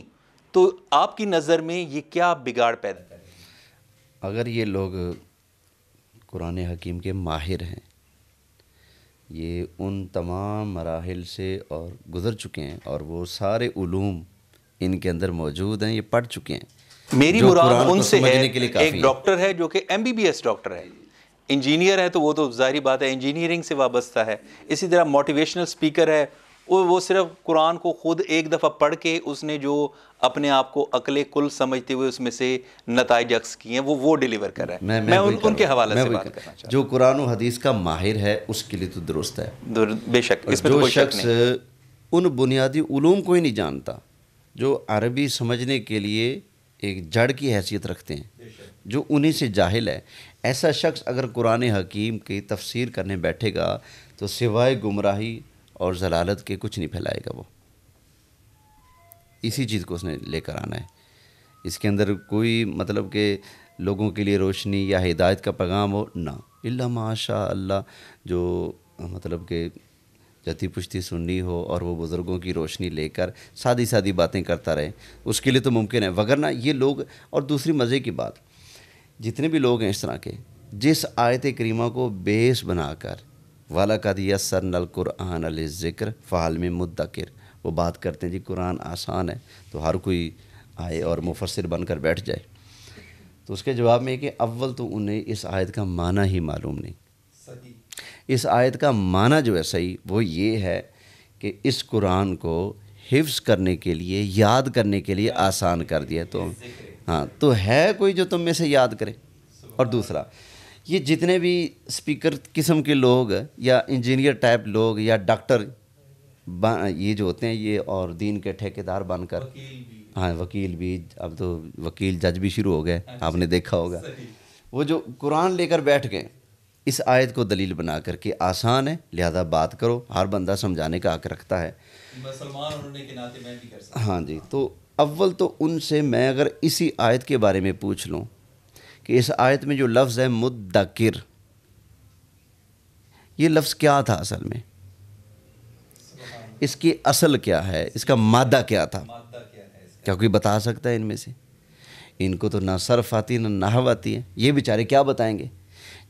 تو آپ کی نظر میں یہ کیا بگاڑ پیدا کرے؟
اگر یہ لوگ قرآن حکیم کے ماہر ہیں، یہ ان تمام مراحل سے اور گزر چکے ہیں اور وہ سارے علوم ان کے اندر موجود ہیں، یہ پڑھ چکے ہیں،
میری
جو
مراد
قرآن
ان
کو
سے
سمجھنے
ہے،
کے لیے کافی
ایک ڈاکٹر ہے جو کہ MBBS ڈاکٹر ہے، انجینئر ہے تو وہ تو ظاہری بات ہے انجینئرنگ سے وابستہ ہے. اسی طرح موٹیویشنل اسپیکر ہے وہ صرف قرآن کو خود ایک دفعہ پڑھ کے اس نے جو اپنے آپ کو عقل کل سمجھتے ہوئے اس میں سے نتائج عکس کیے ہیں وہ ڈیلیور کر رہا ہے. میں ان کے حوالے سے بات کرنا چاہتا ہوں.
جو قرآن و حدیث کا ماہر ہے اس کے لیے تو درست ہے
بے شک, اس میں تو کوئی شک نہیں.
جو شخص ان بنیادی علوم کو ہی نہیں جانتا جو عربی سمجھنے کے لیے ایک جڑ کی حیثیت رکھتے ہیں, جو انہی سے جاہل ہے, ایسا شخص اگر قرآن حکیم کی تفسیر کرنے بیٹھے گا تو سوائے گمراہی اور ضلالت کے کچھ نہیں پھیلائے گا. وہ اسی چیز کو اس نے لے کر آنا ہے. اس کے اندر کوئی مطلب کہ لوگوں کے لیے روشنی یا ہدایت کا پیغام ہو نہ, الا ماشاء اللہ, جو مطلب کہ جتی پشتی سنی ہو اور وہ بزرگوں کی روشنی لے کر سادی سادی باتیں کرتا رہے, اس کے لیے تو ممکن ہے. وگرنہ یہ لوگ, اور دوسری مزے کی بات, جتنے بھی لوگ ہیں اس طرح کے, جس آیت کریمہ کو بیس بنا کر وَلَقَدْ يَسَّرْنَا الْقُرْآنَ لِلذِّكْرِ فَهَلْ مِن مُدَّكِرٍ, وہ بات کرتے ہیں جی قرآن آسان ہے تو ہر کوئی آئے اور مفسر بن کر بیٹھ جائے. تو اس کے جواب میں کہ اول تو انہیں اس آیت کا معنی ہی معلوم نہیں. اس آیت کا معنی جو ہے صحیح وہ یہ ہے کہ اس قرآن کو حفظ کرنے کے لیے, یاد کرنے کے لیے آسان کر دیا. تو ہاں, تو ہے کوئی جو تم میں سے یاد کرے. اور دوسرا, یہ جتنے بھی اسپیکر قسم کے لوگ یا انجینئر ٹائپ لوگ یا ڈاکٹر یہ جو ہوتے ہیں یہ, اور دین کے ٹھیکیدار بن کر, ہاں وکیل بھی, اب تو وکیل جج بھی شروع ہو گئے, آپ نے دیکھا ہوگا, وہ جو قرآن لے کر بیٹھ گئے اس آیت کو دلیل بنا کر کہ آسان ہے لہذا بات کرو, ہر بندہ سمجھانے کا حق رکھتا ہے.
مسلمان ہونے کے ناطے میں بھی کر سکتا.
ہاں جی, تو اول تو ان سے میں اگر اسی آیت کے بارے میں پوچھ لوں کہ اس آیت میں جو لفظ ہے مدکر, یہ لفظ کیا تھا اصل میں, اس کی اصل کیا ہے, اس کا مادہ کیا تھا, کیا کوئی بتا سکتا ہے ان میں سے؟ ان کو تو نہ صرف آتی نہ نحو آتی ہے, یہ بیچارے کیا بتائیں گے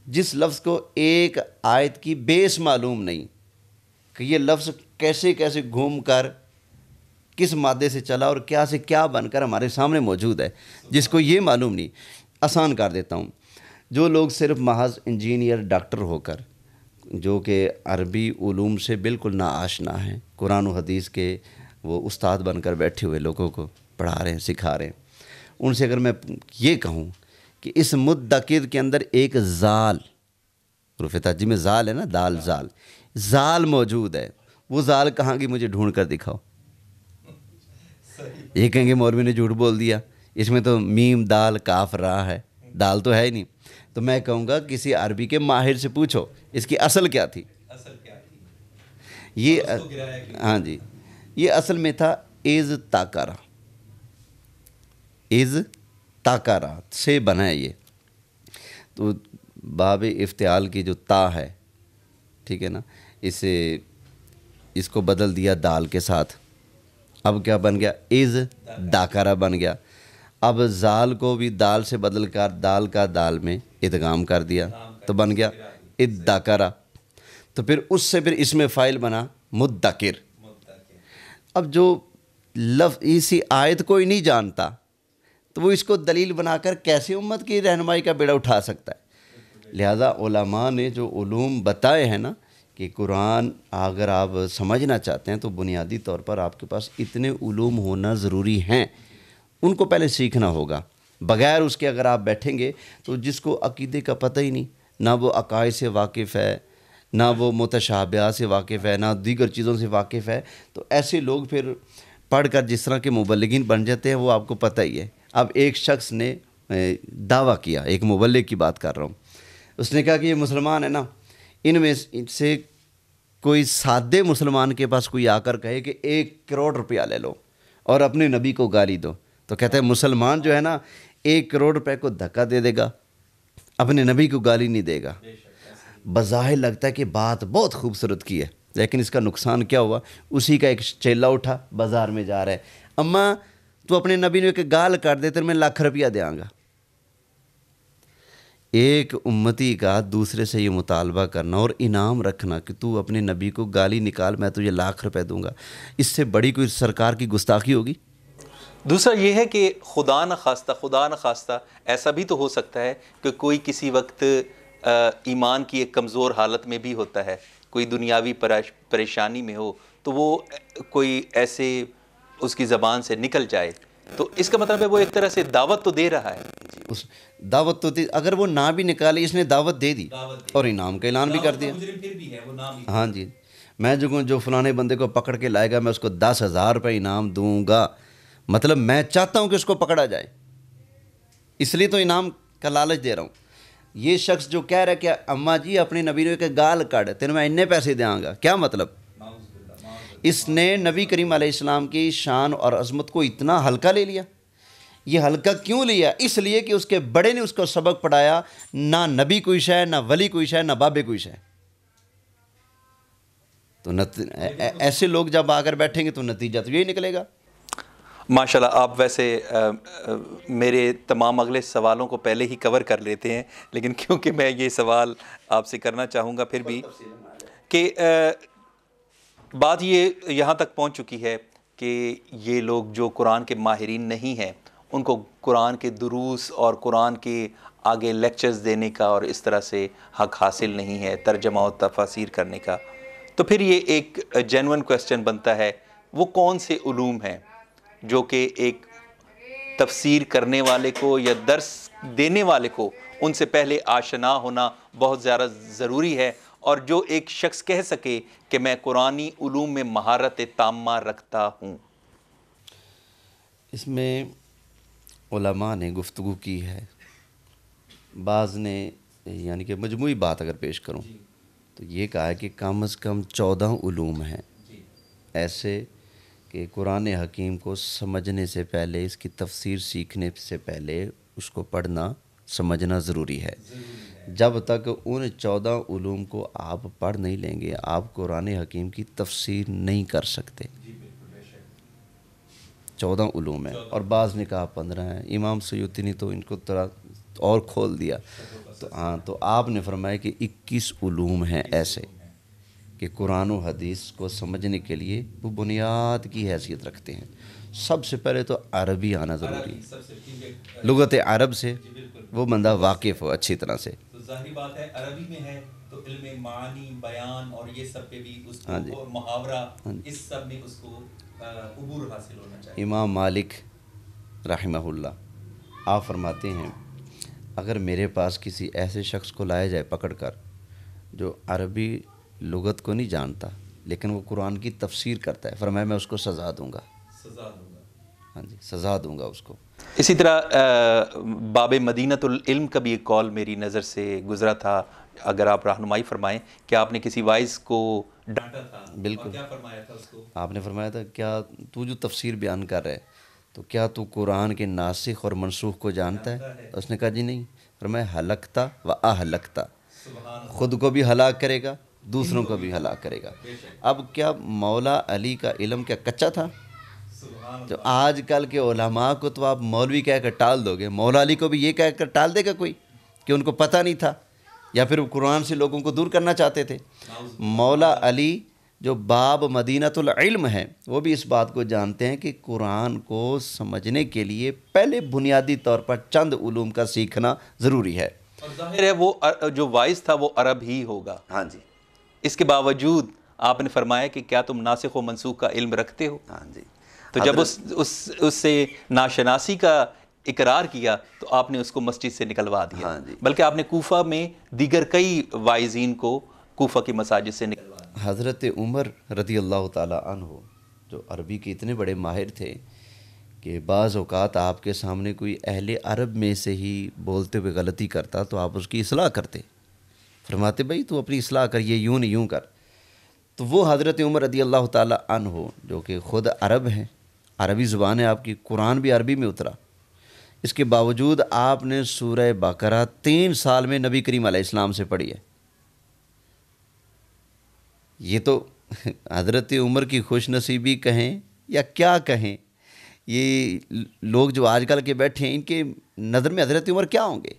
جس لفظ کو ایک آیت کی بیس معلوم نہیں کہ یہ لفظ کیسے کیسے گھوم کر کس مادے سے چلا اور کیا سے کیا بن کر ہمارے سامنے موجود ہے, جس کو یہ معلوم نہیں. آسان کر دیتا ہوں, جو لوگ صرف محض انجینئر ڈاکٹر ہو کر جو کہ عربی علوم سے بالکل نا آشنا ہیں, قرآن و حدیث کے وہ استاد بن کر بیٹھے ہوئے لوگوں کو پڑھا رہے ہیں, سکھا رہے ہیں, ان سے اگر میں یہ کہوں کہ اس مدکر کے اندر ایک زال, حروف تہجی میں زال ہے نا, دال زال, زال موجود ہے, وہ زال کہاں کی مجھے ڈھونڈ کر دکھاؤ. یہ کہیں گے مولوی نے جھوٹ بول دیا, اس میں تو میم دال کاف را ہے, دال تو ہے ہی نہیں. تو میں کہوں گا کسی عربی کے ماہر سے پوچھو اس کی اصل کیا تھی. یہ ہاں جی, یہ اصل میں تھا از تاکارا, از تاکارا سے بنا ہے یہ. تو باب افتعال کی جو تا ہے, ٹھیک ہے نا, اس کو بدل دیا دال کے ساتھ, اب کیا بن گیا, از داکارا بن گیا. اب زال کو بھی دال سے بدل کر دال کا دال میں ادغام کر دیا تو بن گیا اداکارا. تو پھر اس سے پھر اس میں فائل بنا مدکر. اب جو لفظ اسی آیت کو ہی نہیں جانتا تو وہ اس کو دلیل بنا کر کیسے امت کی رہنمائی کا بیڑا اٹھا سکتا ہے. لہذا علماء نے جو علوم بتائے ہیں نا کہ قرآن اگر آپ سمجھنا چاہتے ہیں تو بنیادی طور پر آپ کے پاس اتنے علوم ہونا ضروری ہیں, ان کو پہلے سیکھنا ہوگا. بغیر اس کے اگر آپ بیٹھیں گے تو جس کو عقیدے کا پتہ ہی نہیں, نہ وہ عقائد سے واقف ہے, نہ وہ متشابہات سے واقف ہے, نہ دیگر چیزوں سے واقف ہے, تو ایسے لوگ پھر پڑھ کر جس طرح کے مبلغین بن جاتے ہیں وہ آپ کو پتہ ہی ہے. اب ایک شخص نے دعویٰ کیا, ایک مبلغ کی بات کر رہا ہوں, اس نے کہا کہ یہ مسلمان ہے نا, ان میں سے کوئی سادے مسلمان کے پاس کوئی آ کر کہے کہ 1 کروڑ روپیہ لے لو اور اپنے نبی کو گالی دو, تو کہتا ہے مسلمان جو ہے نا 1 کروڑ روپے کو دھکا دے دے گا, اپنے نبی کو گالی نہیں دے گا. بظاہر لگتا ہے کہ بات بہت خوبصورت کی ہے, لیکن اس کا نقصان کیا ہوا, اسی کا ایک چیلا اٹھا بازار میں جا رہا ہے, اماں تو اپنے نبی نے ایک گال کر دے تو میں 1 لاکھ روپیہ دے آؤں گا. ایک امتی کا دوسرے سے یہ مطالبہ کرنا اور انعام رکھنا کہ تو اپنے نبی کو گالی نکال میں تجھے 1 لاکھ روپے دوں گا, اس سے بڑی کوئی سرکار کی گستاخی ہوگی؟
دوسرا یہ ہے کہ خدا نخواستہ ایسا بھی تو ہو سکتا ہے کہ کوئی کسی وقت ایمان کی ایک کمزور حالت میں بھی ہوتا ہے، کوئی دنیاوی پریشانی میں ہو تو وہ کوئی ایسے اس کی زبان سے نکل جائے، تو اس کا مطلب ہے وہ ایک طرح سے دعوت تو دے رہا ہے.
اس دعوت تو دی، اگر وہ نہ بھی نکالے اس نے دعوت دے دی اور انعام کا اعلان بھی کر دیا. ہاں جی، میں جو فلانے بندے کو پکڑ کے لائے گا میں اس کو 10,000 روپے انعام دوں گا، مطلب میں چاہتا ہوں کہ اس کو پکڑا جائے، اس لیے تو انعام کا لالچ دے رہا ہوں. یہ شخص جو کہہ رہا ہے کہ اماں جی اپنی نبی نے کہ گال کٹ تینوں میں اتنے پیسے دیاں گا، کیا مطلب؟ اس نے نبی کریم علیہ السلام کی شان اور عظمت کو اتنا ہلکا لے لیا. یہ ہلکا کیوں لیا؟ اس لیے کہ اس کے بڑے نے اس کو سبق پڑھایا، نہ نبی کوئی شے، نہ ولی کوئی شے، نہ بابے کوئی شے. تو ایسے لوگ جب آ کر بیٹھیں گے تو نتیجہ تو یہی نکلے گا.
ماشاءاللہ آپ ویسے میرے تمام اگلے سوالوں کو پہلے ہی کور کر لیتے ہیں، لیکن کیونکہ میں یہ سوال آپ سے کرنا چاہوں گا پھر بھی کہ بات یہ یہاں تک پہنچ چکی ہے کہ یہ لوگ جو قرآن کے ماہرین نہیں ہیں ان کو قرآن کے دروس اور قرآن کے آگے لیکچرز دینے کا اور اس طرح سے حق حاصل نہیں ہے، ترجمہ و تفاسیر کرنے کا. تو پھر یہ ایک جینون کویسچن بنتا ہے، وہ کون سے علوم ہیں جو کہ ایک تفسیر کرنے والے کو یا درس دینے والے کو ان سے پہلے آشنا ہونا بہت زیادہ ضروری ہے، اور جو ایک شخص کہہ سکے کہ میں قرآنی علوم میں مہارت تامہ رکھتا ہوں؟
اس میں علماء نے گفتگو کی ہے. بعض نے یعنی کہ مجموعی بات اگر پیش کروں تو یہ کہا ہے کہ کم از کم 14 علوم ہیں ایسے کہ قرآن حکیم کو سمجھنے سے پہلے، اس کی تفسیر سیکھنے سے پہلے اس کو پڑھنا سمجھنا ضروری ہے. جب تک ان 14 علوم کو آپ پڑھ نہیں لیں گے آپ قرآن حکیم کی تفسیر نہیں کر سکتے. 14 علوم ہیں، اور بعض نے کہا 15 ہیں. امام سیوطی نے تو ان کو طرح اور کھول دیا. تو ہاں، تو آپ نے فرمایا کہ 21 علوم ہیں ایسے کہ قرآن و حدیث کو سمجھنے کے لیے وہ بنیاد کی حیثیت رکھتے ہیں. سب سے پہلے تو عربی آنا ضروری ہے، لغت عرب سے وہ بندہ واقف ہو اچھی طرح سے.
تو ظاہری بات ہے عربی میں ہے تو علم معانی، بیان اور یہ سب پہ بھی اس کو، اور محاورہ، اس سب میں اس کو عبور حاصل ہونا چاہیے.
امام مالک رحمہ اللہ آپ فرماتے ہیں اگر میرے پاس کسی ایسے شخص کو لایا جائے پکڑ کر جو عربی لغت کو نہیں جانتا لیکن وہ قرآن کی تفسیر کرتا ہے، فرمایا میں اس کو سزا دوں گا. ہاں جی، سزا دوں گا اس کو.
اسی طرح باب مدینۃ العلم کا بھی ایک کال میری نظر سے گزرا تھا، اگر آپ رہنمائی فرمائیں کہ آپ نے کسی وائز کو ڈانٹا تھا.
بالکل.
کیا فرمایا تھا اس کو؟
آپ نے فرمایا تھا کیا تو جو تفسیر بیان کر رہا ہے تو کیا تو قرآن کے ناسخ اور منسوخ کو جانتا ہے؟ اس نے کہا جی نہیں. فرمایا ہلکتا و اہلکتا، خود کو بھی ہلاک کرے گا دوسروں کو بھی ہلاک کرے گا. اب کیا مولا علی کا علم کیا کچا تھا؟ تو آج کل کے علماء کو تو آپ مولوی کہہ کر ٹال دو گے، مولا علی کو بھی یہ کہہ کر ٹال دے گا کوئی کہ ان کو پتہ نہیں تھا، یا پھر وہ قرآن سے لوگوں کو دور کرنا چاہتے تھے. مولا علی جو باب مدینۃ العلم ہے وہ بھی اس بات کو جانتے ہیں کہ قرآن کو سمجھنے کے لیے پہلے بنیادی طور پر چند علوم کا سیکھنا ضروری ہے.
اور ظاہر ہے وہ جو وائز تھا وہ عرب ہی ہوگا.
ہاں جی.
اس کے باوجود آپ نے فرمایا کہ کیا تم ناسخ و منسوخ کا علم رکھتے ہو؟
ہاں جی.
تو جب اس سے ناشناسی کا اقرار کیا تو آپ نے اس کو مسجد سے نکلوا دیا.
ہاں جی.
بلکہ آپ نے کوفہ میں دیگر کئی وائزین کو کوفہ کی مساجد سے نکلوا دیا.
حضرت عمر رضی اللہ تعالیٰ عنہ جو عربی کے اتنے بڑے ماہر تھے کہ بعض اوقات آپ کے سامنے کوئی اہل عرب میں سے ہی بولتے ہوئے غلطی کرتا تو آپ اس کی اصلاح کرتے. فرماتے بھائی تو اپنی اصلاح کر، یہ یوں نہیں یوں کر. تو وہ حضرت عمر رضی اللہ تعالیٰ عنہ جو کہ خود عرب ہیں، عربی زبان ہے آپ کی، قرآن بھی عربی میں اترا، اس کے باوجود آپ نے سورہ بقرہ 3 سال میں نبی کریم علیہ السلام سے پڑھی ہے. یہ تو حضرت عمر کی خوش نصیبی کہیں یا کیا کہیں، یہ لوگ جو آج کل کے بیٹھے ہیں ان کے نظر میں حضرت عمر کیا ہوں گے؟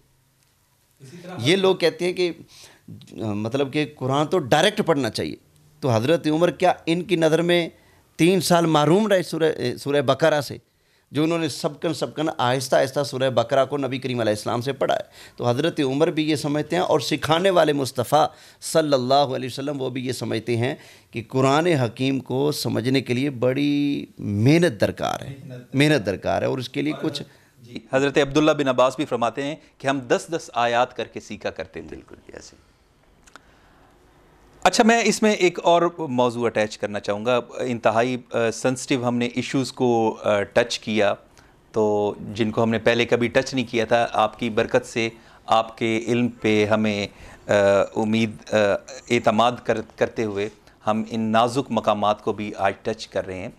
یہ لوگ کہتے ہیں کہ مطلب کہ قرآن تو ڈائریکٹ پڑھنا چاہیے، تو حضرت عمر کیا ان کی نظر میں 3 سال محروم رہے سورہ بقرہ سے؟ جو انہوں نے سبکن آہستہ آہستہ سورہ بقرہ کو نبی کریم علیہ السلام سے پڑھا ہے. تو حضرت عمر بھی یہ سمجھتے ہیں اور سکھانے والے مصطفیٰ صلی اللہ علیہ وسلم وہ بھی یہ سمجھتے ہیں کہ قرآن حکیم کو سمجھنے کے لیے بڑی محنت درکار ہے اور اس کے لیے کچھ
حضرت عبداللہ بن عباس بھی فرماتے ہیں کہ ہم 10 آیات کر کے سیکھا کرتے تھے.
بالکل ایسے.
اچھا میں اس میں ایک اور موضوع اٹیچ کرنا چاہوں گا. انتہائی سنسٹیو ہم نے ایشوز کو ٹچ کیا، تو جن کو ہم نے پہلے کبھی ٹچ نہیں کیا تھا. آپ کی برکت سے، آپ کے علم پہ ہمیں اعتماد کرتے ہوئے ہم ان نازک مقامات کو بھی آج ٹچ کر رہے ہیں.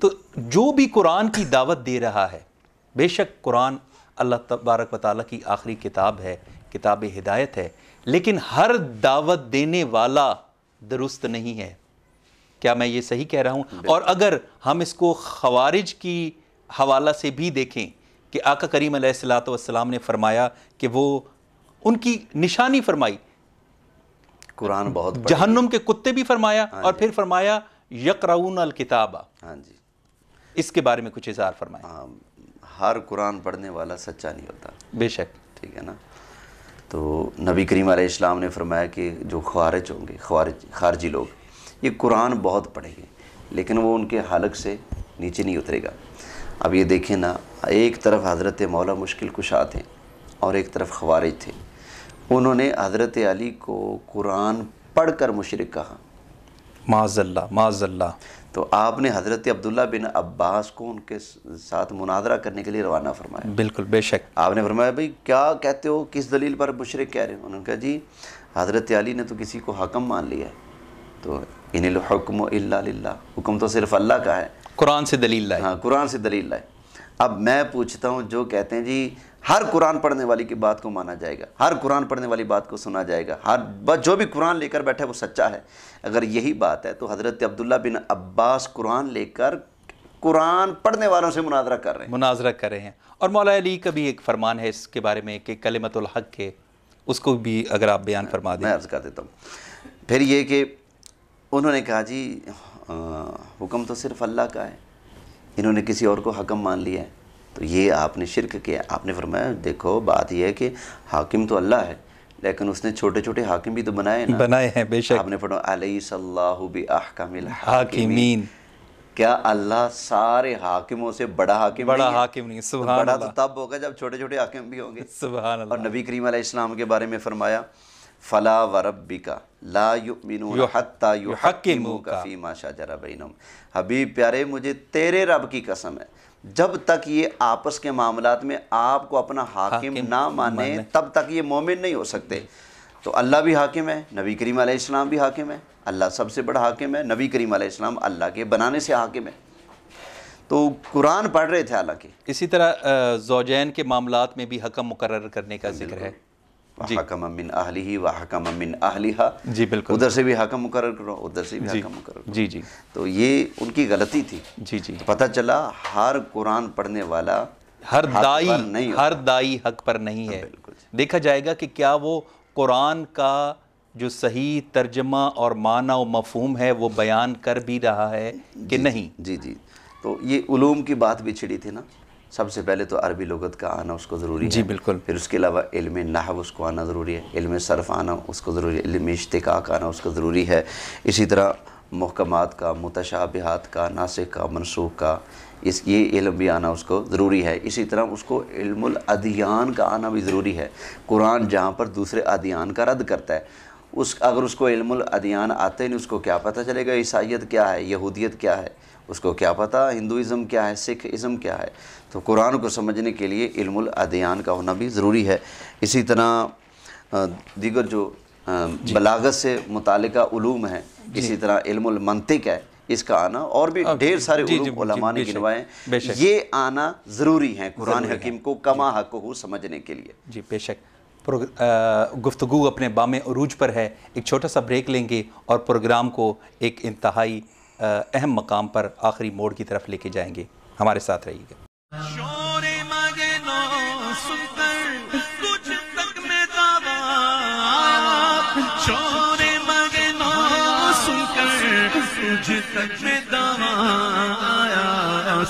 تو جو بھی قرآن کی دعوت دے رہا ہے، بے شک قرآن اللہ تبارک و تعالیٰ کی آخری کتاب ہے، کتاب ہدایت ہے، لیکن ہر دعوت دینے والا درست نہیں ہے. کیا میں یہ صحیح کہہ رہا ہوں؟ اور اگر ہم اس کو خوارج کی حوالہ سے بھی دیکھیں کہ آقا کریم علیہ السلام نے فرمایا کہ وہ ان کی نشانی فرمائی،
قرآن بہت
جہنم کے کتے بھی فرمایا، اور پھر فرمایا یقرؤون الکتاب.
ہاں جی،
اس کے بارے میں کچھ اظہار فرمایا.
ہر قرآن پڑھنے والا سچا نہیں ہوتا.
بے شک.
ٹھیک ہے نا. تو نبی کریم علیہ السلام نے فرمایا کہ جو خوارج ہوں گے، خارجی لوگ، یہ قرآن بہت پڑھیں گے لیکن وہ ان کے حلق سے نیچے نہیں اترے گا. اب یہ دیکھیں نا، ایک طرف حضرت مولا مشکل کشا تھے اور ایک طرف خوارج تھے. انہوں نے حضرت علی کو قرآن پڑھ کر مشرک کہا.
معاذ اللہ، معاذ اللہ.
تو آپ نے حضرت عبداللہ بن عباس کو ان کے ساتھ مناظرہ کرنے کے لیے روانہ فرمایا.
بالکل، بے شک. آپ
نے فرمایا بھئی کیا کہتے ہو، کس دلیل پر مشرک کہہ رہے ہیں؟ انہوں نے کہا جی حضرت علی نے تو کسی کو حکم مان لیا ہے، تو ان الحکم الا للہ، حکم تو صرف اللہ کا ہے.
قرآن سے دلیل لائے.
ہاں، قرآن سے دلیل لائے. اب میں پوچھتا ہوں، جو کہتے ہیں جی ہر قرآن پڑھنے والی کی بات کو مانا جائے گا، ہر قرآن پڑھنے والی بات کو سنا جائے گا، جو بھی قرآن لے کر بیٹھے وہ سچا ہے، اگر یہی بات ہے تو حضرت عبداللہ بن عباس قرآن لے کر قرآن پڑھنے والوں سے مناظرہ کر رہے ہیں. اور مولا علی کا بھی ایک فرمان ہے اس کے بارے میں کہ کلمۃ الحق کے، اس کو بھی اگر آپ بیان فرما دیں. میں عرض کر دیتا ہوں. پھر یہ کہ انہوں نے کہا جی حکم تو صرف اللہ کا ہے، انہوں نے کسی اور کو حکم مان لیا ہے، تو یہ آپ نے شرک کیا. آپ نے فرمایا دیکھو بات یہ ہے کہ حاکم تو اللہ ہے لیکن اس نے چھوٹے چھوٹے حاکم بھی تو بنائے
ہیں. بے شک.
آپ نے فرمایا الیس اللہ باحکم الحاکمین، کیا اللہ سارے حاکموں سے بڑا حاکم
نہیں؟ سبحان اللہ.
بڑا تو تب ہوگا جب چھوٹے چھوٹے حاکم بھی ہوں گے.
سبحان اللہ.
اور نبی کریم علیہ السلام کے بارے میں فرمایا فلا وربک لا یؤمنون حتی یحکموک فیما شجر بینہم. حبیب پیارے مجھے تیرے رب کی قسم ہے، جب تک یہ آپس کے معاملات میں آپ کو اپنا حاکم نہ مانے تب تک یہ مومن نہیں ہو سکتے. تو اللہ بھی حاکم ہے، نبی کریم علیہ السلام بھی حاکم ہے، اللہ سب سے بڑا حاکم ہے، نبی کریم علیہ السلام اللہ کے بنانے سے حاکم ہے. تو قرآن پڑھ رہے تھے حالانکہ.
اسی طرح زوجین کے معاملات میں بھی حکم مقرر کرنے کا ذکر ہے.
حکم من اہلہ و حکم من اہلہا.
جی بالکل.
ادھر سے بھی حکم مقرر کرو، ادھر سے بھی حکم مقرر کرو.
جی جی.
تو یہ ان کی غلطی تھی.
جی جی.
پتہ چلا ہر قرآن پڑھنے والا
ہر دائی حق پر نہیں ہے. دیکھا جائے گا کہ کیا وہ قرآن کا جو صحیح ترجمہ اور معنی و مفہوم ہے وہ بیان کر بھی رہا ہے کہ نہیں.
جی جی. تو یہ علوم کی بات بھی چھڑی تھی نا. سب سے پہلے تو عربی لغت کا آنا اس کو ضروری ہے.
جی بالکل.
پھر اس کے علاوہ علم نحو اس کو آنا ضروری ہے، علم صرف آنا اس کو ضروری ہے، علم اشتقاق آنا اس کو ضروری ہے. اسی طرح محکمات کا، متشابہات کا، ناسخ کا، منسوخ کا، یہ علم بھی آنا اس کو ضروری ہے. اسی طرح اس کو علم الادیان کا آنا بھی ضروری ہے. قرآن جہاں پر دوسرے ادیان کا رد کرتا ہے، اگر اس کو علم الادیان آتے نہیں، اس کو کیا پتہ چلے گا عیسائیت کیا ہے، یہودیت کیا ہے، اس کو کیا پتہ ہندوازم کیا ہے، سکھ ازم کیا ہے. تو قرآن کو سمجھنے کے لیے علم الادیان کا ہونا بھی ضروری ہے. اسی طرح دیگر جو بلاغت سے متعلقہ علوم ہیں، اسی طرح علم المنطق ہے، اس کا آنا، اور بھی ڈھیر سارے علوم علماء نے گنوائے ہیں، یہ آنا ضروری ہیں قرآن حکیم کو کما حقہ سمجھنے کے لیے.
جی بے شک. گفتگو اپنے بام عروج پر ہے. ایک چھوٹا سا بریک لیں گے اور پروگرام کو ایک انتہائی اہم مقام پر آخری موڑ کی طرف لے کے جائیں گے. ہمارے ساتھ رہیے گا.
شور مگنو سن کر تجھ تک میں دعویٰ آیا، شور مگنو سن کر تجھ تک میں دعویٰ آیا،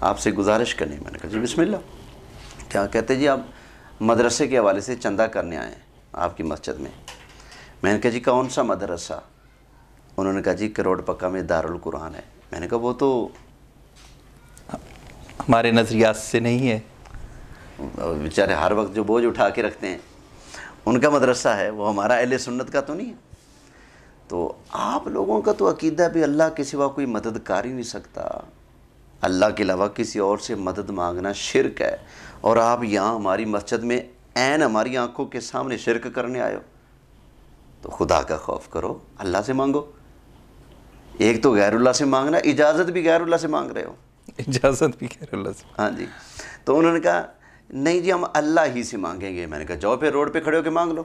آپ سے گزارش کرنی ہے۔ میں نے کہا جی بسم اللہ۔ کیا کہتے جی آپ مدرسے کے حوالے سے چندہ کرنے آئے ہیں آپ کی مسجد میں۔ میں نے کہا جی کون سا مدرسہ؟ انہوں نے کہا جی کروڑ پکا میں دارالقرآن ہے۔ میں نے کہا وہ تو
ہمارے نظریات سے نہیں ہے،
بیچارے ہر وقت جو بوجھ اٹھا کے رکھتے ہیں ان کا مدرسہ ہے، وہ ہمارا اہل سنت کا تو نہیں ہے۔ تو آپ لوگوں کا تو عقیدہ بھی اللہ کے سوا کوئی مدد کر ہی نہیں سکتا، اللہ کے علاوہ کسی اور سے مدد مانگنا شرک ہے، اور آپ یہاں ہماری مسجد میں عین ہماری آنکھوں کے سامنے شرک کرنے آئے ہو۔ تو خدا کا خوف کرو، اللہ سے مانگو۔ ایک تو غیر اللہ سے مانگنا، اجازت بھی غیر اللہ سے مانگ رہے ہو۔
اجازت بھی غیر اللہ سے۔
ہاں جی۔ تو انہوں نے کہا نہیں جی ہم اللہ ہی سے مانگیں گے۔ میں نے کہا جاؤ پھر روڈ پہ کھڑے ہو کے مانگ لو،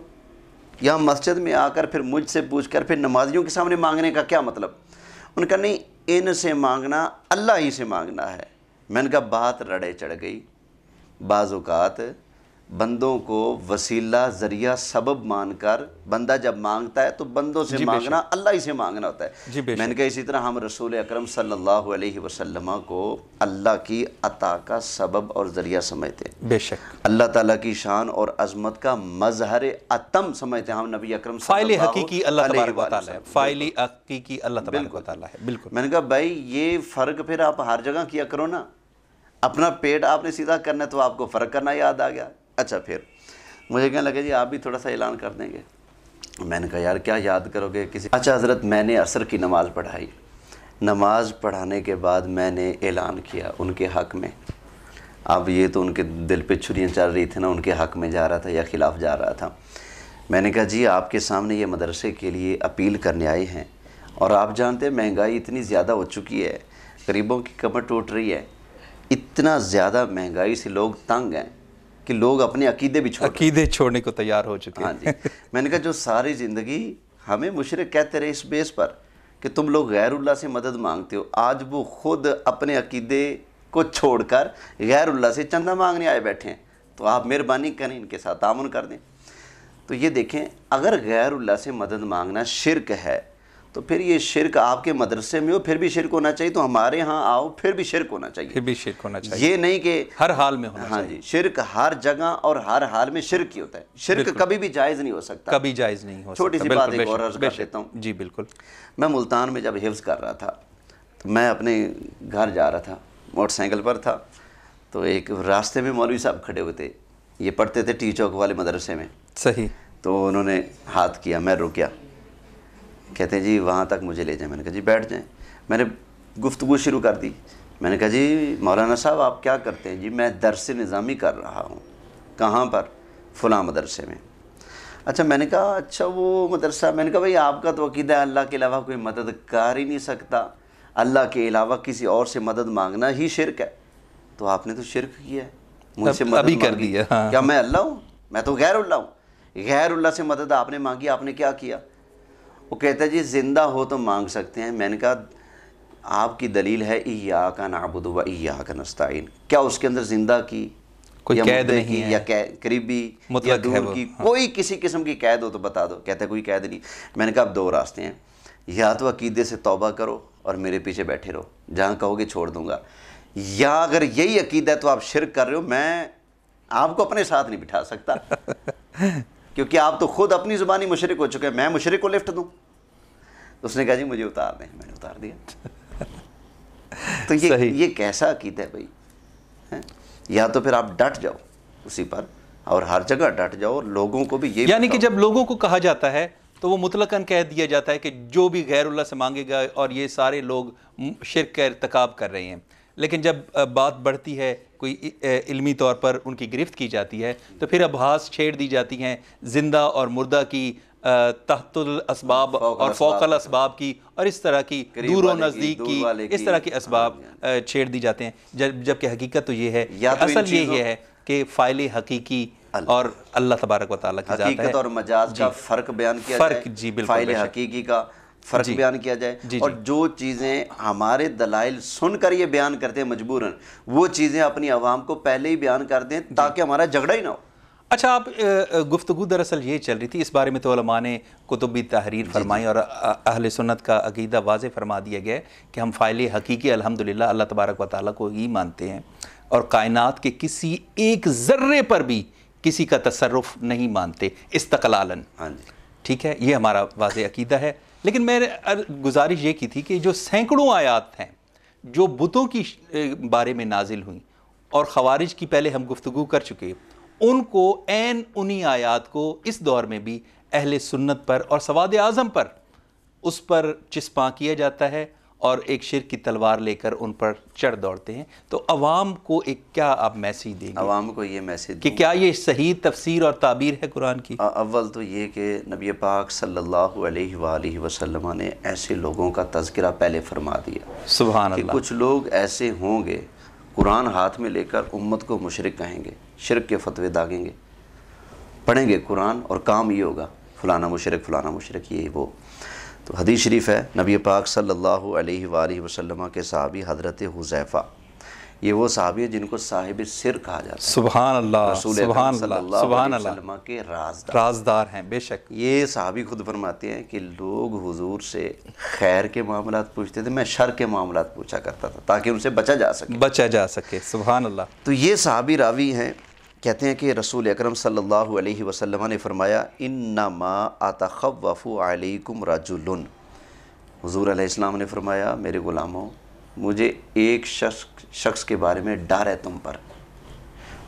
یہاں مسجد میں آ کر پھر مجھ سے پوچھ کر پھر نمازیوں کے سامنے مانگنے کا کیا مطلب؟ انہوں نے کہا نہیں ان سے مانگنا اللہ ہی سے مانگنا ہے۔ میں نے کہا بات رڑے چڑھ گئی۔ بعض اوقات بندوں کو وسیلہ ذریعہ سبب مان کر بندہ جب مانگتا ہے تو بندوں سے مانگنا اللہ ہی سے مانگنا ہوتا ہے۔ میں نے کہا اسی طرح ہم رسول اکرم صلی اللہ علیہ وسلم کو اللہ کی عطا کا سبب اور ذریعہ سمجھتے ہیں،
بے شک
اللہ تعالیٰ کی شان اور عظمت کا مظہر اتم سمجھتے ہیں ہم نبی اکرم صلی
فائل
اللہ
حقیقی اللہ
علیہ
تبارک و تعالیٰ ہے، فائل حقیقی اللہ تبارک و تعالیٰ ہے۔ بالکل۔
میں نے کہا بھائی یہ فرق پھر آپ ہر جگہ کیا کرو نا، اپنا پیٹ آپ نے سیدھا کرنا ہے تو آپ کو فرق کرنا یاد آ گیا۔ اچھا پھر مجھے کہنے لگے جی آپ بھی تھوڑا سا اعلان کر دیں گے۔ میں نے کہا یار کیا یاد کرو گے کسی؟ اچھا حضرت میں نے عصر کی نماز پڑھائی، نماز پڑھانے کے بعد میں نے اعلان کیا ان کے حق میں۔ اب یہ تو ان کے دل پہ چھریاں چل رہی تھیں نا، ان کے حق میں جا رہا تھا یا خلاف جا رہا تھا۔ میں نے کہا جی آپ کے سامنے یہ مدرسے کے لیے اپیل کرنے آئے ہیں، اور آپ جانتے ہیں مہنگائی اتنی زیادہ ہو چکی ہے، غریبوں کی کمر ٹوٹ رہی ہے، اتنا زیادہ مہنگائی سے لوگ تنگ ہیں کہ لوگ اپنے عقیدے بھی
عقیدے چھوڑنے کو تیار ہو چکے ہیں۔
ہاں جی۔ میں نے کہا جو ساری زندگی ہمیں مشرک کہتے رہے اس بیس پر کہ تم لوگ غیر اللہ سے مدد مانگتے ہو، آج وہ خود اپنے عقیدے کو چھوڑ کر غیر اللہ سے چندہ مانگنے آئے بیٹھے ہیں، تو آپ مہربانی کریں ان کے ساتھ تعاون کر دیں۔ تو یہ دیکھیں اگر غیر اللہ سے مدد مانگنا شرک ہے تو پھر یہ شرک آپ کے مدرسے میں ہو پھر بھی شرک ہونا چاہیے، تو ہمارے ہاں آؤ پھر بھی شرک ہونا چاہیے،
پھر بھی شرک ہونا چاہیے،
یہ نہیں کہ
ہر حال میں ہونا
ہاں
چاہیے۔
جی شرک ہر جگہ اور ہر حال میں شرک ہی ہوتا ہے، شرک کبھی بھی جائز نہیں ہو سکتا،
کبھی جائز نہیں ہو سکتا۔
چھوٹی سی بات ایک اور عرض کر دیتا ہوں۔
جی بالکل۔
میں ملتان میں جب حفظ کر رہا تھا تو میں اپنے گھر جا رہا تھا، موٹر سائیکل پر تھا، تو ایک راستے میں مولوی صاحب کھڑے ہوئے تھے، یہ پڑھتے تھے ٹی چوک والے مدرسے میں۔
صحیح۔
تو انہوں نے ہاتھ کیا، میں رکیا، کہتے ہیں جی وہاں تک مجھے لے جائیں۔ میں نے کہا جی بیٹھ جائیں۔ میں نے گفتگو شروع کر دی۔ میں نے کہا جی مولانا صاحب آپ کیا کرتے ہیں؟ جی میں درس نظامی کر رہا ہوں۔ کہاں پر؟ فلاں مدرسے میں۔ اچھا میں نے کہا اچھا وہ مدرسہ، میں نے کہا بھائی آپ کا تو عقیدہ ہے اللہ کے علاوہ کوئی مدد کر ہی نہیں سکتا، اللہ کے علاوہ کسی اور سے مدد مانگنا ہی شرک ہے، تو آپ نے تو شرک کیا ہے، مجھ سے مدد مانگی۔ کیا میں اللہ ہوں؟ میں تو غیر اللہ ہوں۔ غیر اللہ سے مدد آپ نے مانگی، آپ نے کیا کیا؟ وہ کہتا ہے جی زندہ ہو تو مانگ سکتے ہیں۔ میں نے کہا آپ کی دلیل ہے ایاک نعبد و ایاک نستعین، کیا اس کے اندر زندہ کی
کوئی قید نہیں ہے،
یا قریبی یا دور کی کوئی کسی قسم کی قید ہو تو بتا دو؟ کہتا ہے کوئی قید نہیں۔ میں نے کہا اب دو راستے ہیں، یا تو عقیدے سے توبہ کرو اور میرے پیچھے بیٹھے رہو، جہاں کہو گے چھوڑ دوں گا، یا اگر یہی عقیدہ ہے تو آپ شرک کر رہے ہو، میں آپ کو اپنے ساتھ نہیں بٹھا سکتا کیونکہ آپ تو خود اپنی زبانی مشرک ہو چکے ہیں، میں مشرک کو لفٹ دوں؟ اس نے کہا جی مجھے اتار دیں۔ میں نے اتار دیا۔ تو یہ کیسا عقیدہ ہے بھائی؟ یا تو پھر آپ ڈٹ جاؤ اسی پر اور ہر جگہ ڈٹ جاؤ، اور لوگوں کو بھی یہ
یعنی کہ جب لوگوں کو کہا جاتا ہے تو وہ مطلقاً کہہ دیا جاتا ہے کہ جو بھی غیر اللہ سے مانگے گا، اور یہ سارے لوگ شرک کا ارتکاب کر رہے ہیں۔ لیکن جب بات بڑھتی ہے، کوئی علمی طور پر ان کی گرفت کی جاتی ہے، تو پھر ابحاث چھیڑ دی جاتی ہیں زندہ اور مردہ کی، تحت الاسباب اور فوق الاسباب کی، اور اس طرح کی دور و نزدیک کی، اس طرح کے اسباب چھیڑ دی جاتے ہیں، جبکہ حقیقت تو یہ ہے، اصل یہ ہے کہ فائل حقیقی اور اللہ تبارک و تعالیٰ کی ذات ہے۔
حقیقت اور مجاز کا فرق بیان کیا جائے، فائل حقیقی کا فرق بیان کیا جائے، اور جو چیزیں ہمارے دلائل سن کر یہ بیان کرتے ہیں مجبوراً، وہ چیزیں اپنی عوام کو پہلے ہی بیان کر دیں تاکہ ہمارا جھگڑا ہی نہ ہو۔
اچھا، آپ گفتگو دراصل یہ چل رہی تھی، اس بارے میں تو علماء نے کتب بھی تحریر فرمائی اور اہل سنت کا عقیدہ واضح فرما دیا گیا ہے کہ ہم فاعل حقیقی الحمدللہ اللہ تبارک و تعالیٰ کو ہی مانتے ہیں، اور کائنات کے کسی ایک ذرے پر بھی کسی کا تصرف نہیں مانتے استقلالاً.
ہاں جی،
ٹھیک ہے، یہ ہمارا واضح عقیدہ ہے. لیکن میں نے گزارش یہ کی تھی کہ جو سینکڑوں آیات ہیں جو بتوں کی بارے میں نازل ہوئیں اور خوارج کی پہلے ہم گفتگو کر چکے، ان کو عین انہی آیات کو اس دور میں بھی اہل سنت پر اور سواد اعظم پر اس پر چسپاں کیا جاتا ہے اور ایک شرک کی تلوار لے کر ان پر چڑھ دوڑتے ہیں. تو عوام کو ایک کیا آپ میسیج دیں گے؟
عوام کو یہ میسیج
کہ کیا یہ صحیح تفسیر اور تعبیر ہے قرآن کی؟
اول تو یہ کہ نبی پاک صلی اللہ علیہ وآلہ وسلم نے ایسے لوگوں کا تذکرہ پہلے فرما دیا
سبحان
کہ
اللہ.
کچھ لوگ ایسے ہوں گے قرآن ہاتھ میں لے کر امت کو مشرک کہیں گے، شرک کے فتوے داغیں گے، پڑھیں گے قرآن اور کام یہ ہوگا فلانا مشرک یہ وہ. تو حدیث شریف ہے نبی پاک صلی اللہ علیہ وآلہ وسلم کے صحابی حضرت حذیفہ، یہ وہ صحابی ہیں جن کو صاحب سر کہا جاتا ہے.
سبحان اللہ،
رسول
سبحان
اکرم صلی
اللہ،
اللہ
سبحان
علیہ
اللہ.
وسلم کے
رازدار ہیں بے شک.
یہ صحابی خود فرماتے ہیں کہ لوگ حضور سے خیر کے معاملات پوچھتے تھے، میں شر کے معاملات پوچھا کرتا تھا تاکہ ان سے بچا جا سکے.
سبحان اللہ.
تو یہ صحابی راوی ہیں، کہتے ہیں کہ رسول اکرم صلی اللہ علیہ وسلم نے فرمایا انما اتخوف علیکم رجل، حضور علیہ السلام نے فرمایا میرے غلاموں مجھے ایک شخص کے بارے میں ڈر ہے تم پر.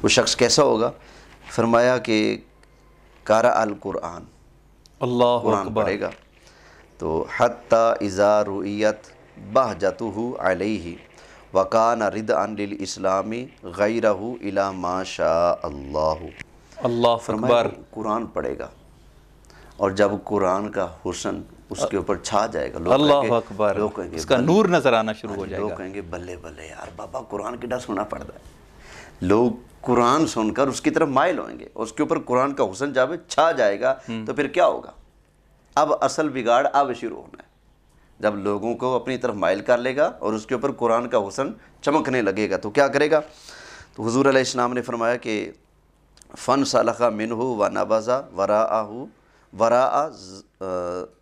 وہ شخص کیسا ہوگا؟ فرمایا کہ قرأ القرآن،
اللہ
قرآن
اکبر.
پڑھے گا تو حتی اذا رؤیت بہجتہ علیہ وکان ردعا للاسلام غیرہ الی ما شاء اللہ.
اللہ
فرمایا
اکبر.
قرآن پڑھے گا اور جب قرآن کا حسن اس کے اوپر چھا جائے گا،
اللہ اکبر، اس کا نور نظر آنا شروع ہو جائے
لوگ
گا.
کہیں گے بلے بلے یار بابا قرآن کی ڈر سنا پڑتا ہے. لوگ قرآن سن کر اس کی طرف مائل ہوئیں گے، اس کے اوپر قرآن کا حسن جب چھا جائے گا تو پھر کیا ہوگا؟ اب اصل بگاڑ اب شروع ہونا ہے. جب لوگوں کو اپنی طرف مائل کر لے گا اور اس کے اوپر قرآن کا حسن چمکنے لگے گا تو کیا کرے گا؟ تو حضور علیہ السلام نے فرمایا کہ فن سلخ منہ و نبذ وراء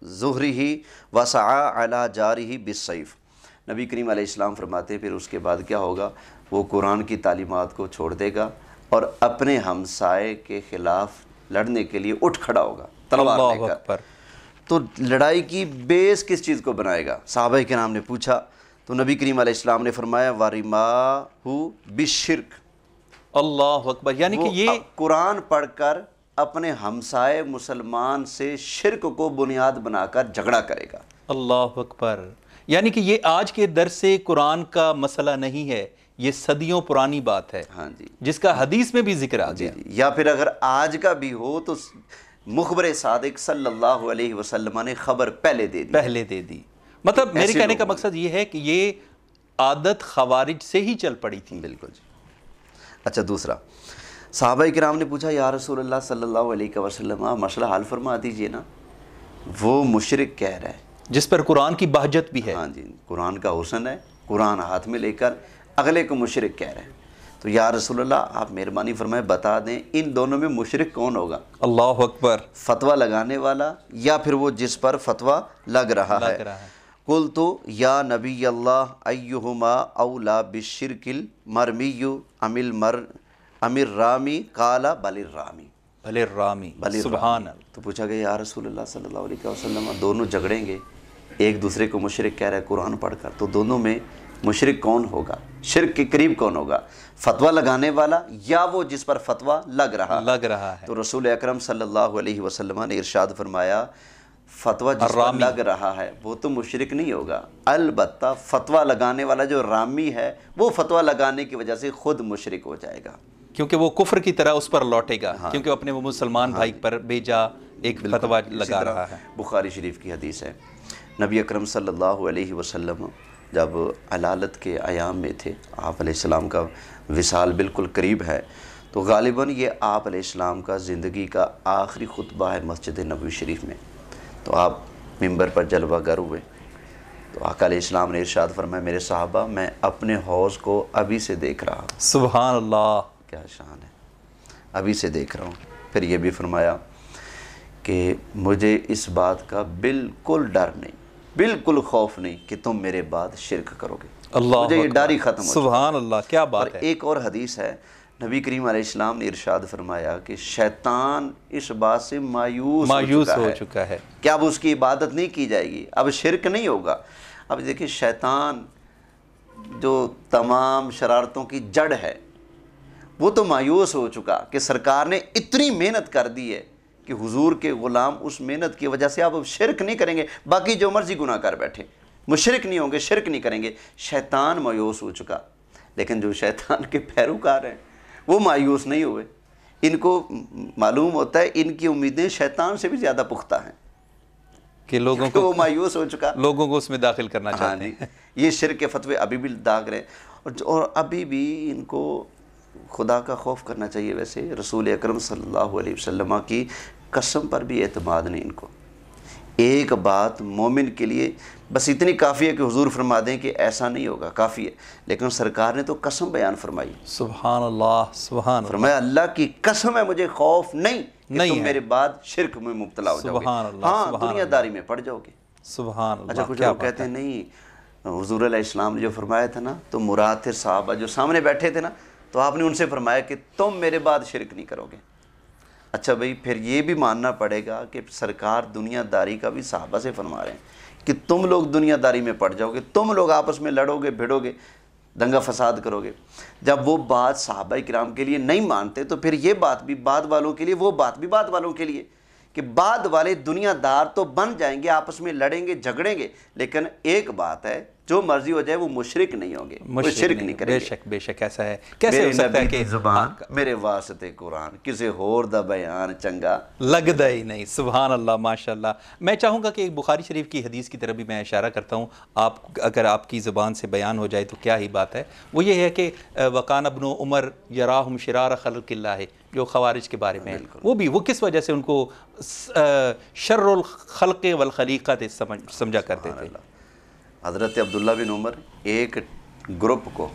ظہرہ وسعى علی جارہ بالسیف. نبی کریم علیہ السلام فرماتے ہیں پھر اس کے بعد کیا ہوگا؟ وہ قرآن کی تعلیمات کو چھوڑ دے گا اور اپنے ہمسائے کے خلاف لڑنے کے لیے اٹھ کھڑا ہوگا تلوار لے
اللہ
کر.
اکبر.
تو لڑائی کی بیس کس چیز کو بنائے گا؟ صحابہ کرام نے پوچھا تو نبی کریم علیہ السلام نے فرمایا وَرِمَاهُ بِالشِّرْك.
اللہ اکبر. یعنی کہ یہ
قرآن پڑھ کر اپنے ہمسائے مسلمان سے شرک کو بنیاد بنا کر جھگڑا کرے گا.
اللہ اکبر. یعنی کہ یہ آج کے درس قرآن کا مسئلہ نہیں ہے، یہ صدیوں پرانی بات ہے.
ہاں جی،
جس کا حدیث میں بھی ذکر آ گیا.
یا پھر اگر آج کا بھی ہو تو مخبر صادق صلی اللہ علیہ وسلم نے خبر پہلے دے دی.
مطلب میرے کہنے کا مقصد یہ ہے کہ یہ عادت خوارج سے ہی چل پڑی تھی.
بالکل جی. اچھا دوسرا، صحابہ کرام نے پوچھا یا رسول اللہ صلی اللہ علیہ وسلم مسئلہ حل فرما دیجئے نا، وہ مشرک کہہ رہا ہے
جس پر قرآن کی بہجت بھی ہے.
ہاں جی، قرآن کا حسن ہے، قرآن ہاتھ میں لے کر اگلے کو مشرک کہہ رہے ہیں. تو یا رسول اللہ آپ مہربانی فرمائے بتا دیں ان دونوں میں مشرک کون ہوگا؟
اللہ اکبر.
فتویٰ لگانے والا یا پھر وہ جس پر فتویٰ لگ رہا ہے. قلت یا نبی اللہ ایہما اولا بالشرک المرمی ام الرامی قال بل الرامی.
سبحان اللہ.
تو پوچھا گیا یا رسول اللہ صلی اللہ علیہ وسلم دونوں جھگڑیں گے، ایک دوسرے کو مشرک کہہ رہا ہے قرآن پڑھ کر، تو دونوں میں مشرک کون ہوگا؟ شرک کے قریب کون ہوگا؟ فتویٰ لگانے والا یا وہ جس پر فتویٰ لگ رہا ہے؟ تو رسول اکرم صلی اللہ علیہ وسلم نے ارشاد فرمایا فتویٰ جس پر لگ رہا ہے وہ تو مشرک نہیں ہوگا، البتہ فتویٰ لگانے والا جو رامی ہے وہ فتویٰ لگانے کی وجہ سے خود مشرک ہو جائے گا،
کیونکہ وہ کفر کی طرح اس پر لوٹے گا. کیونکہ اپنے وہ مسلمان بھائی پر بے جا ایک فتویٰ لگا رہا ہے.
بخاری شریف کی حدیث ہے، نبی اکرم صلی اللہ علیہ وسلم جب علالت کے ایام میں تھے، آپ علیہ السلام کا وصال بالکل قریب ہے، تو غالباً یہ آپ علیہ السلام کا زندگی کا آخری خطبہ ہے مسجد نبوی شریف میں. تو آپ ممبر پر جلوہ گر ہوئے تو آقا علیہ السلام نے ارشاد فرمایا میرے صحابہ میں اپنے حوض کو ابھی سے دیکھ رہا ہوں.
سبحان اللہ.
کیا شان ہے، ابھی سے دیکھ رہا ہوں. پھر یہ بھی فرمایا کہ مجھے اس بات کا بالکل ڈر نہیں، بالکل خوف نہیں کہ تم میرے بعد شرک کرو گے، مجھے یہ ڈر ہی ختم ہو
سبحان اللہ، کیا بات ہے۔
ایک اور حدیث ہے، نبی کریم علیہ السلام نے ارشاد فرمایا کہ شیطان اس بات سے مایوس ہو چکا ہے کہ اب اس کی عبادت نہیں کی جائے گی، اب شرک نہیں ہوگا۔ اب دیکھیں شیطان جو تمام شرارتوں کی جڑ ہے وہ تو مایوس ہو چکا کہ سرکار نے اتنی محنت کر دی ہے کہ حضور کے غلام اس محنت کی وجہ سے اب شرک نہیں کریں گے، باقی جو مرضی گناہ کر بیٹھے، مشرک نہیں ہوں گے، شرک نہیں کریں گے۔ شیطان مایوس ہو چکا، لیکن جو شیطان کے پیروکار ہیں وہ مایوس نہیں ہوئے۔ ان کو معلوم ہوتا ہے ان کی امیدیں شیطان سے بھی زیادہ پختہ ہیں
کہ لوگوں کو
وہ مایوس ہو چکا،
لوگوں کو اس میں داخل کرنا چاہتے ہیں۔
یہ شرک کے فتوے ابھی بھی داغ رہے اور ابھی بھی ان کو خدا کا خوف کرنا چاہیے۔ ویسے رسول اکرم صلی اللہ علیہ وسلم کی قسم پر بھی اعتماد نہیں ان کو۔ ایک بات مومن کے لیے بس اتنی کافی ہے کہ حضور فرما دیں کہ ایسا نہیں ہوگا، کافی ہے، لیکن سرکار نے تو قسم بیان فرمائی،
سبحان اللہ، سبحان اللہ،
فرمایا اللہ کی قسم ہے مجھے خوف نہیں کہ تم میرے بعد شرک میں مبتلا ہو جاؤ گے، ہاں دنیا داری میں پڑ جاؤ گے۔
سبحان اللہ۔
اچھا کچھ لوگ کہتے ہیں نہیں، حضور علیہ السلام نے جو فرمایا تھا نا تو مراد تھے صحابہ جو سامنے بیٹھے تھے نا، تو آپ نے ان سے فرمایا کہ تم میرے بعد شرک نہیں کرو گے۔ اچھا بھئی پھر یہ بھی ماننا پڑے گا کہ سرکار دنیا داری کا بھی صحابہ سے فرما رہے ہیں کہ تم لوگ دنیا داری میں پڑ جاؤ گے، تم لوگ آپس میں لڑو گے، بھیڑو گے، دنگا فساد کرو گے۔ جب وہ بات صحابہ کرام کے لیے نہیں مانتے تو پھر یہ بات بھی بعد والوں کے لیے، وہ بات بھی بعد والوں کے لیے کہ بعد والے دنیا دار تو بن جائیں گے، آپس میں لڑیں گے، جھگڑیں گے، لیکن ایک بات ہے جو مرضی ہو جائے وہ مشرک نہیں ہوں گے، وہ شرک نہیں کریں گے۔
بے شک بے شک ایسا ہے۔ کیسے ہو سکتا ہے کہ
زبان میرے واسطے قرآن کسے ہور دا بیان چنگا
لگدا ہی نہیں۔ سبحان اللہ، ماشاءاللہ۔ میں چاہوں گا کہ ایک بخاری شریف کی حدیث کی طرف بھی میں اشارہ کرتا ہوں، اگر آپ کی زبان سے بیان ہو جائے تو کیا ہی بات ہے۔ وہ یہ ہے کہ وکان ابن عمر یراہم شرار خلق اللہ، جو خوارج کے بارے میں وہ کس وجہ سے ان کو شر الخلق والخلیقت سمجھا کرتے تھے۔
حضرت عبداللہ بن عمر ایک گروپ کو،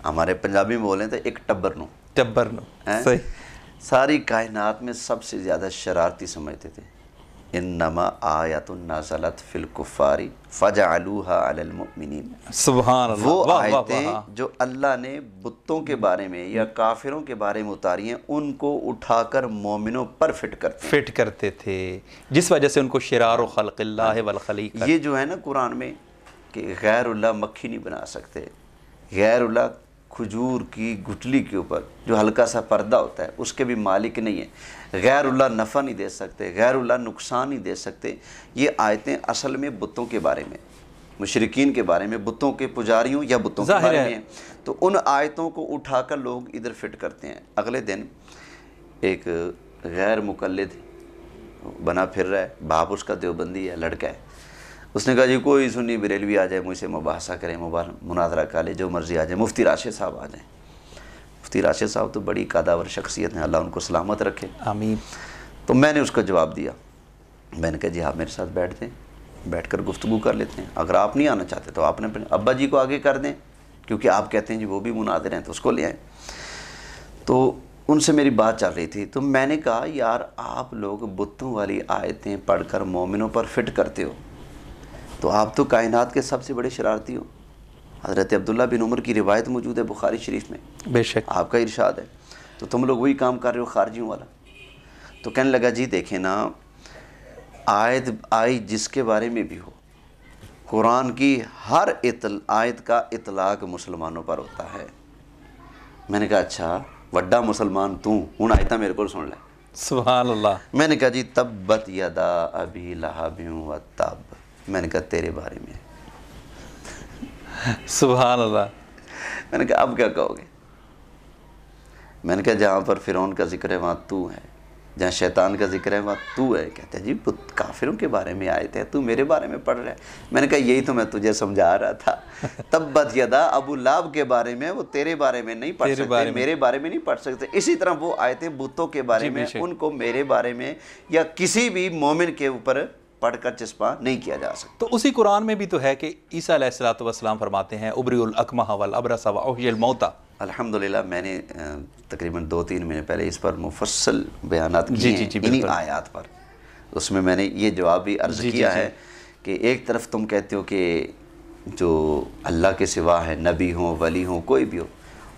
ہمارے پنجابی میں بولیں تو ایک ٹبر نو
صحیح،
ساری کائنات میں سب سے زیادہ شرارتی سمجھتے تھے۔ انما آیات نازلت فی الکفار فجعلوها علی المؤمنین،
سبحان اللہ،
وہ آیتیں جو اللہ نے بتوں کے بارے میں یا کافروں کے بارے میں اتاری ہیں ان کو اٹھا کر مومنوں پر فٹ کرتے
تھے، جس وجہ سے ان کو شرار و خلق اللہ والخلیقت۔
یہ جو ہے نا قرآن میں کہ غیر اللہ مکھی نہیں بنا سکتے، غیر اللہ کھجور کی گٹلی کے اوپر جو ہلکا سا پردہ ہوتا ہے اس کے بھی مالک نہیں ہے، غیر اللہ نفع نہیں دے سکتے، غیر اللہ نقصان نہیں دے سکتے۔ یہ آیتیں اصل میں بتوں کے بارے میں، مشرکین کے بارے میں، بتوں کے پجاریوں یا بتوں کے بارے میں ہیں، تو ان آیتوں کو اٹھا کر لوگ ادھر فٹ کرتے ہیں۔ اگلے دن ایک غیر مقلد بنا پھر رہا ہے، باپ اس کا دیوبندی ہے، لڑکا ہے، اس نے کہا جی کوئی سنی بریلوی آ جائے مجھ سے مباحثہ کریں، مناظرہ کر لے، جو مرضی آ جائے، مفتی راشد صاحب آ جائیں۔ مفتی راشد صاحب تو بڑی قادور شخصیت ہیں، اللہ ان کو سلامت رکھے،
آمین۔
تو میں نے اس کو جواب دیا، میں نے کہا جی آپ میرے ساتھ بیٹھ دیں، بیٹھ کر گفتگو کر لیتے ہیں، اگر آپ نہیں آنا چاہتے تو آپ نے اپنے ابا جی کو آگے کر دیں، کیونکہ آپ کہتے ہیں جی وہ بھی مناظر ہیں تو اس کو لے آئیں۔ تو ان سے میری بات چل رہی تھی، تو میں نے کہا یار آپ لوگ بتوں والی آیتیں پڑھ کر مومنوں پر فٹ کرتے ہو، تو آپ تو کائنات کے سب سے بڑے شرارتی ہو۔ حضرت عبداللہ بن عمر کی روایت موجود ہے بخاری شریف میں،
بے شک
آپ کا ارشاد ہے، تو تم لوگ وہی کام کر رہے ہو خارجیوں والا۔ تو کہنے لگا جی دیکھیں نا، آیت آئی جس کے بارے میں بھی ہو، قرآن کی ہر آیت کا اطلاق مسلمانوں پر ہوتا ہے۔ میں نے کہا اچھا وڈا مسلمان تو ہوں آیتاں میرے کو سن لے۔
سبحان اللہ۔
میں نے کہا جی تبت یدا ابی لہب وتب، میں نے کہا تیرے بارے میں۔
سبحان اللہ۔
میں نے کہا اب کیا کہو گے؟ میں نے کہا جہاں پر فرعون کا ذکر ہے وہاں تو ہے، جہاں شیطان کا ذکر ہے وہاں تو ہے۔ کہتے ہیں جی کافروں کے بارے میں آئے تھے، تو میرے بارے میں پڑھ رہا ہے۔ میں نے کہا یہی تو میں تجھے سمجھا رہا تھا، تبت یدا ابو لہب کے بارے میں وہ تیرے بارے میں نہیں پڑھ سکتے، میرے بارے میں نہیں پڑھ سکتے۔ اسی طرح وہ آیتیں بتوں کے بارے میں ان کو میرے بارے میں یا کسی بھی مومن کے اوپر پڑھ کر چسپاں نہیں کیا جا سکتا۔
تو اسی قرآن میں بھی تو ہے کہ عیسیٰ علیہ السلام فرماتے ہیں ابری الاکمہ والابرص واحیی الموتیٰ،
الحمدللہ میں نے تقریباً 2-3 مہینے پہلے اس پر مفصل بیانات کیے ہیں انہی آیات پر. اس میں میں نے یہ جواب بھی عرض کیا ہے کہ ایک طرف تم کہتے ہو کہ جو اللہ کے سوا ہے، نبی ہوں، ولی ہوں، کوئی بھی ہو،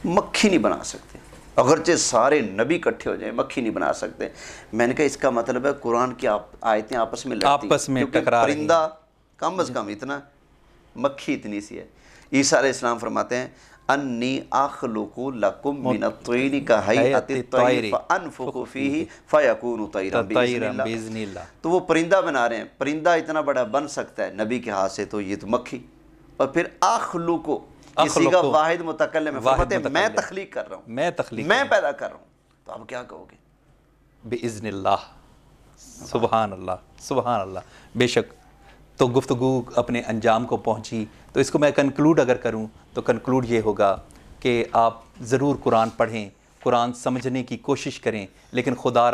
مکھی نہیں بنا سکتے، اگرچہ سارے نبی اکٹھے ہو جائیں مکھی نہیں بنا سکتے. میں نے کہا اس کا مطلب ہے قرآن کی آیتیں آپس میں لڑتی ہیں، کیونکہ پرندہ کم از کم اتنا، مکھی اتنی سی ہے. عیسیٰ علیہ السلام فرماتے ہیں انی اخلق لکم من الطین کہیئۃ الطیر فانفخ فیہ فیکون طیرا باذن اللہ. تو وہ پرندہ بنا رہے ہیں، پرندہ اتنا بڑا بن سکتا ہے نبی کے ہاتھ سے، تو یہ تو مکھی. اور پھر اخلق کسی کا واحد متکلم ہے، فرماتے ہیں میں تخلیق کر رہا ہوں، میں پیدا کر رہا ہوں. تو اب کیا کہو گے؟
باذن اللہ. سبحان اللہ، سبحان اللہ. بے شک. تو گفتگو اپنے انجام کو پہنچی. تو اس کو میں کنکلوڈ اگر کروں تو کنکلوڈ یہ ہوگا کہ آپ ضرور قرآن پڑھیں، قرآن سمجھنے کی کوشش کریں، لیکن خدا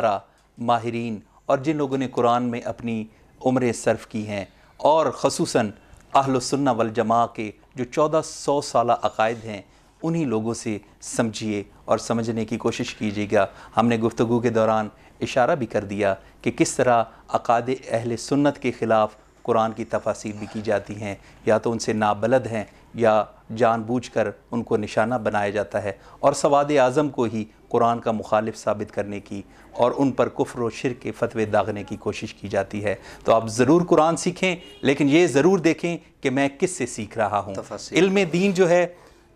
را ماہرین اور جن لوگوں نے قرآن میں اپنی عمریں صرف کی ہیں، اور خصوصاً اہل السنہ والجماع کے جو 1400 سالہ عقائد ہیں، انہی لوگوں سے سمجھیے اور سمجھنے کی کوشش کیجیے گا. ہم نے گفتگو کے دوران اشارہ بھی کر دیا کہ کس طرح عقائد اہل سنت کے خلاف قرآن کی تفاسیر بھی کی جاتی ہیں، یا تو ان سے نابلد ہیں یا جان بوجھ کر ان کو نشانہ بنایا جاتا ہے، اور سواد اعظم کو ہی قرآن کا مخالف ثابت کرنے کی اور ان پر کفر و شرک کے فتوے داغنے کی کوشش کی جاتی ہے. تو آپ ضرور قرآن سیکھیں، لیکن یہ ضرور دیکھیں کہ میں کس سے سیکھ رہا ہوں. علم دین جو ہے،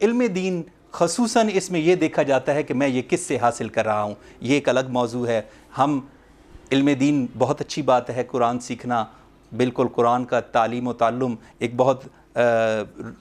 علم دین خصوصاً اس میں یہ دیکھا جاتا ہے کہ میں یہ کس سے حاصل کر رہا ہوں. یہ ایک الگ موضوع ہے. ہم علم دین بہت اچھی بات ہے، قرآن سیکھنا، بالکل قرآن کا تعلیم و تعلم ایک بہت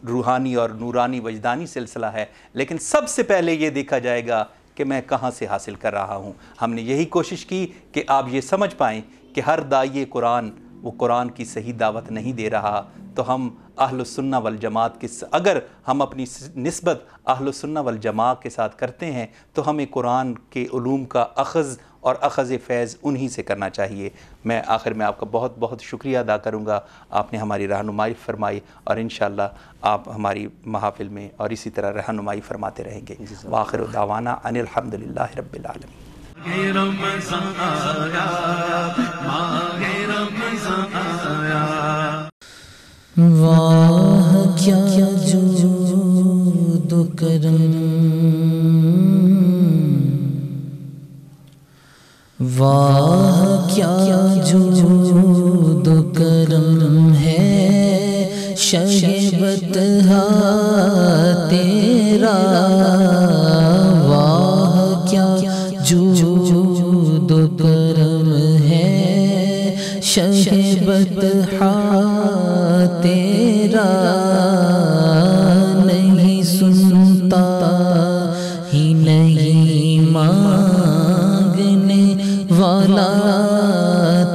روحانی اور نورانی وجدانی سلسلہ ہے، لیکن سب سے پہلے یہ دیکھا جائے گا کہ میں کہاں سے حاصل کر رہا ہوں. ہم نے یہی کوشش کی کہ آپ یہ سمجھ پائیں کہ ہر داعی قرآن وہ قرآن کی صحیح دعوت نہیں دے رہا. تو ہم اہل السنہ والجماعت کے اگر ہم اپنی نسبت اہل السنہ والجماعت کے ساتھ کرتے ہیں تو ہمیں قرآن کے علوم کا اخذ اور اخذ فیض انہی سے کرنا چاہیے. میں آخر میں آپ کا بہت بہت شکریہ ادا کروں گا. آپ نے ہماری رہنمائی فرمائی اور انشاءاللہ آپ ہماری محافل میں اور اسی طرح رہنمائی فرماتے رہیں گے. وآخر دعوانا ان الحمدللہ رب العالمین.
رمضان آیا، ماہ رمضان آیا.
واہ کیا جود و کرم، واہ کیا جود و کرم ہے شہبت تیرا. واہ کیا جود و کرم ہے شہبت تیرا. نہیں سنتا ہی نہیں مانگنے والا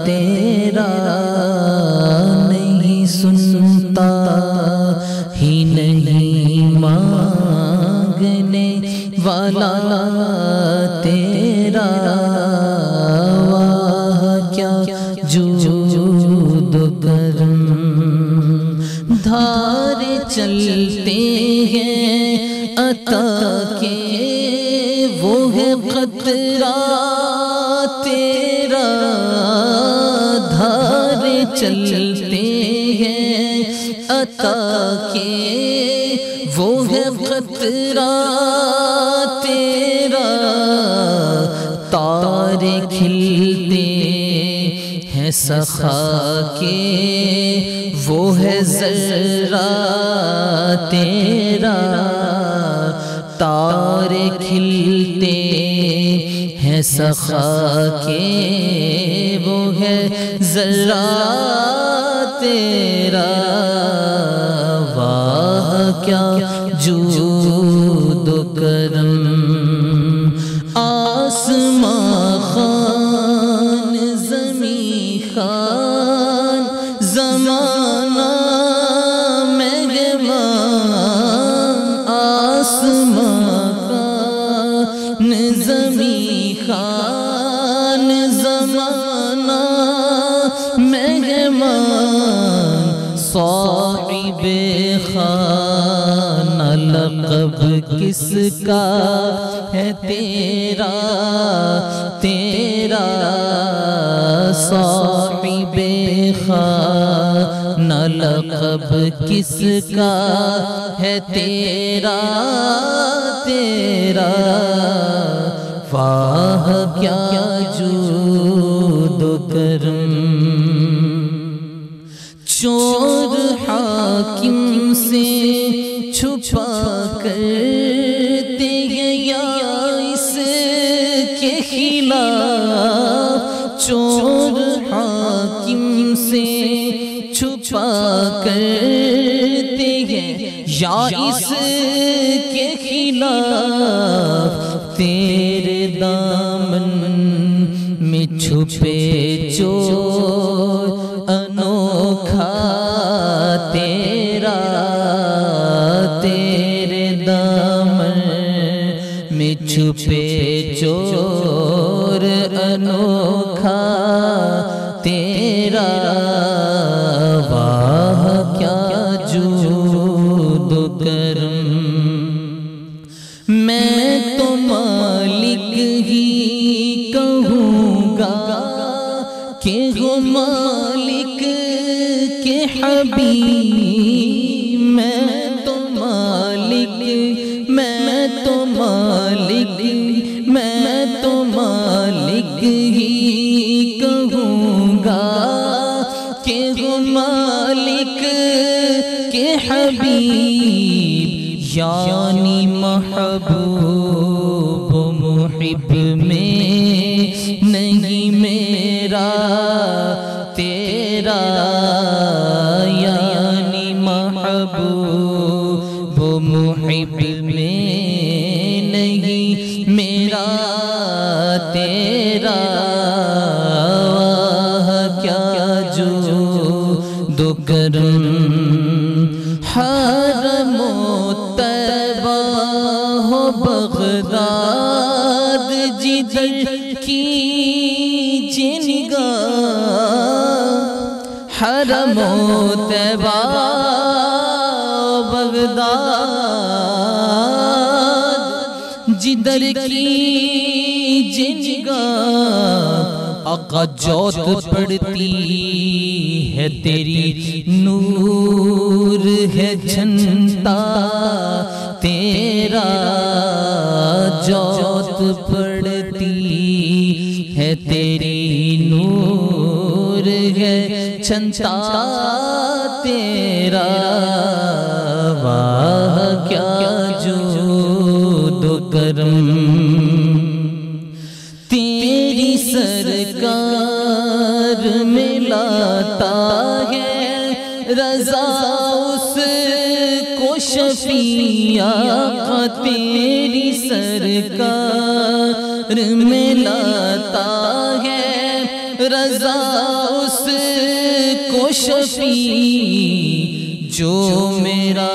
تیرا. نہیں سنتا ہی نہیں مانگنے والا تیرا. واہ کیا جود و کرم. دھارے چلتے ہیں عطا کے وہ ہے قطرہ تیرا. دھارے چلتے ہیں عطا کے وہ ہے قطرہ تیرا. تارے کھلتے ہیں سخا کے وہ ہے ذرہ تیرا. تارے کھلتے ہیں سخا کے وہ ہے ذرہ تیرا. واہ کیا جود و کرم. آسمان خان زمین خان زمانہ مہمان. آسمان خان زمین خان زمانہ مہمان. صاحب خانہ لقب کس کا ہے تیرا تیرا صاحب خانہ لقب کس کا ہے تیرا تیرا واہ کیا جود و کرم چور حاکم سے چھپا کرتے ہیں یا اس کے خلاف چور حاکم سے چھپا کرتے ہیں یا اس کے خلاف تیرے دامن میں چھپے چور انوکھا تیرا تیرے دامن میں چھپے چور انوکھا تیرا واہ کیا جود و کرم میں تو مالک ہی کہوں گا کہ وہ مالک کے حبیب میں تو مالک میں تو مالک میں تو مالک ہی کہوں گا کہ وہ مالک کے حبیب یعنی محبوب و محب میں نہیں میرا تیرا یعنی محبوب و محب میں نہیں میرا تیرا کیا جود و کرم حرم و طیبہ ہو بغداد جدھر کی نگاہ حرم و طیبہ بغداد جدھر کی نگاہ آقا جوت پڑتی ہے تیری نور ہے جھنڈا تیرا جوت پڑتی ہے تیری نور ہے جھنڈا تیرا واہ کیا جود و کرم تیری سرکار میں لاتا ہے رضا اس کو شفیع آقا تیری سرکار میں لاتا ہے رضا اس کو شفیع جو میرا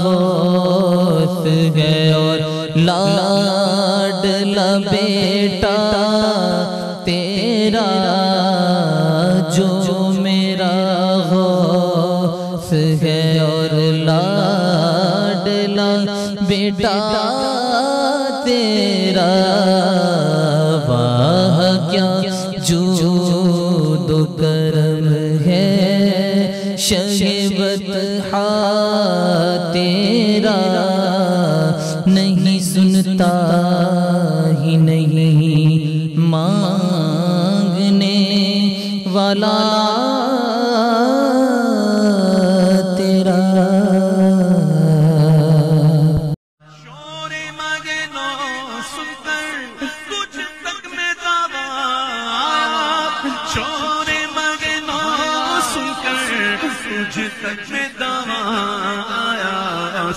غوث ہے اور لاڈلا بیٹا تیرا جو میرا غوث ہے اور لاڈلا بیٹا تیرا واہ کیا جود و کرم ہے شہوت تیرا نہیں سنتا ہی نہیں مانگنے والا تیرا
شور مگنو سن کر تجھ تک میں دعویٰ شور مگنو سن کر تجھ تک میں دعویٰ آیا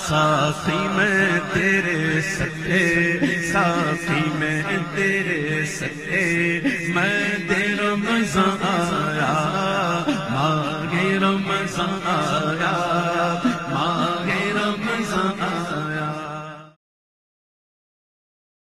ساقی میں تیرے سکے ساقی میں تیرے سکے میں تیرا مزہ آیا ماغے رمضان آیا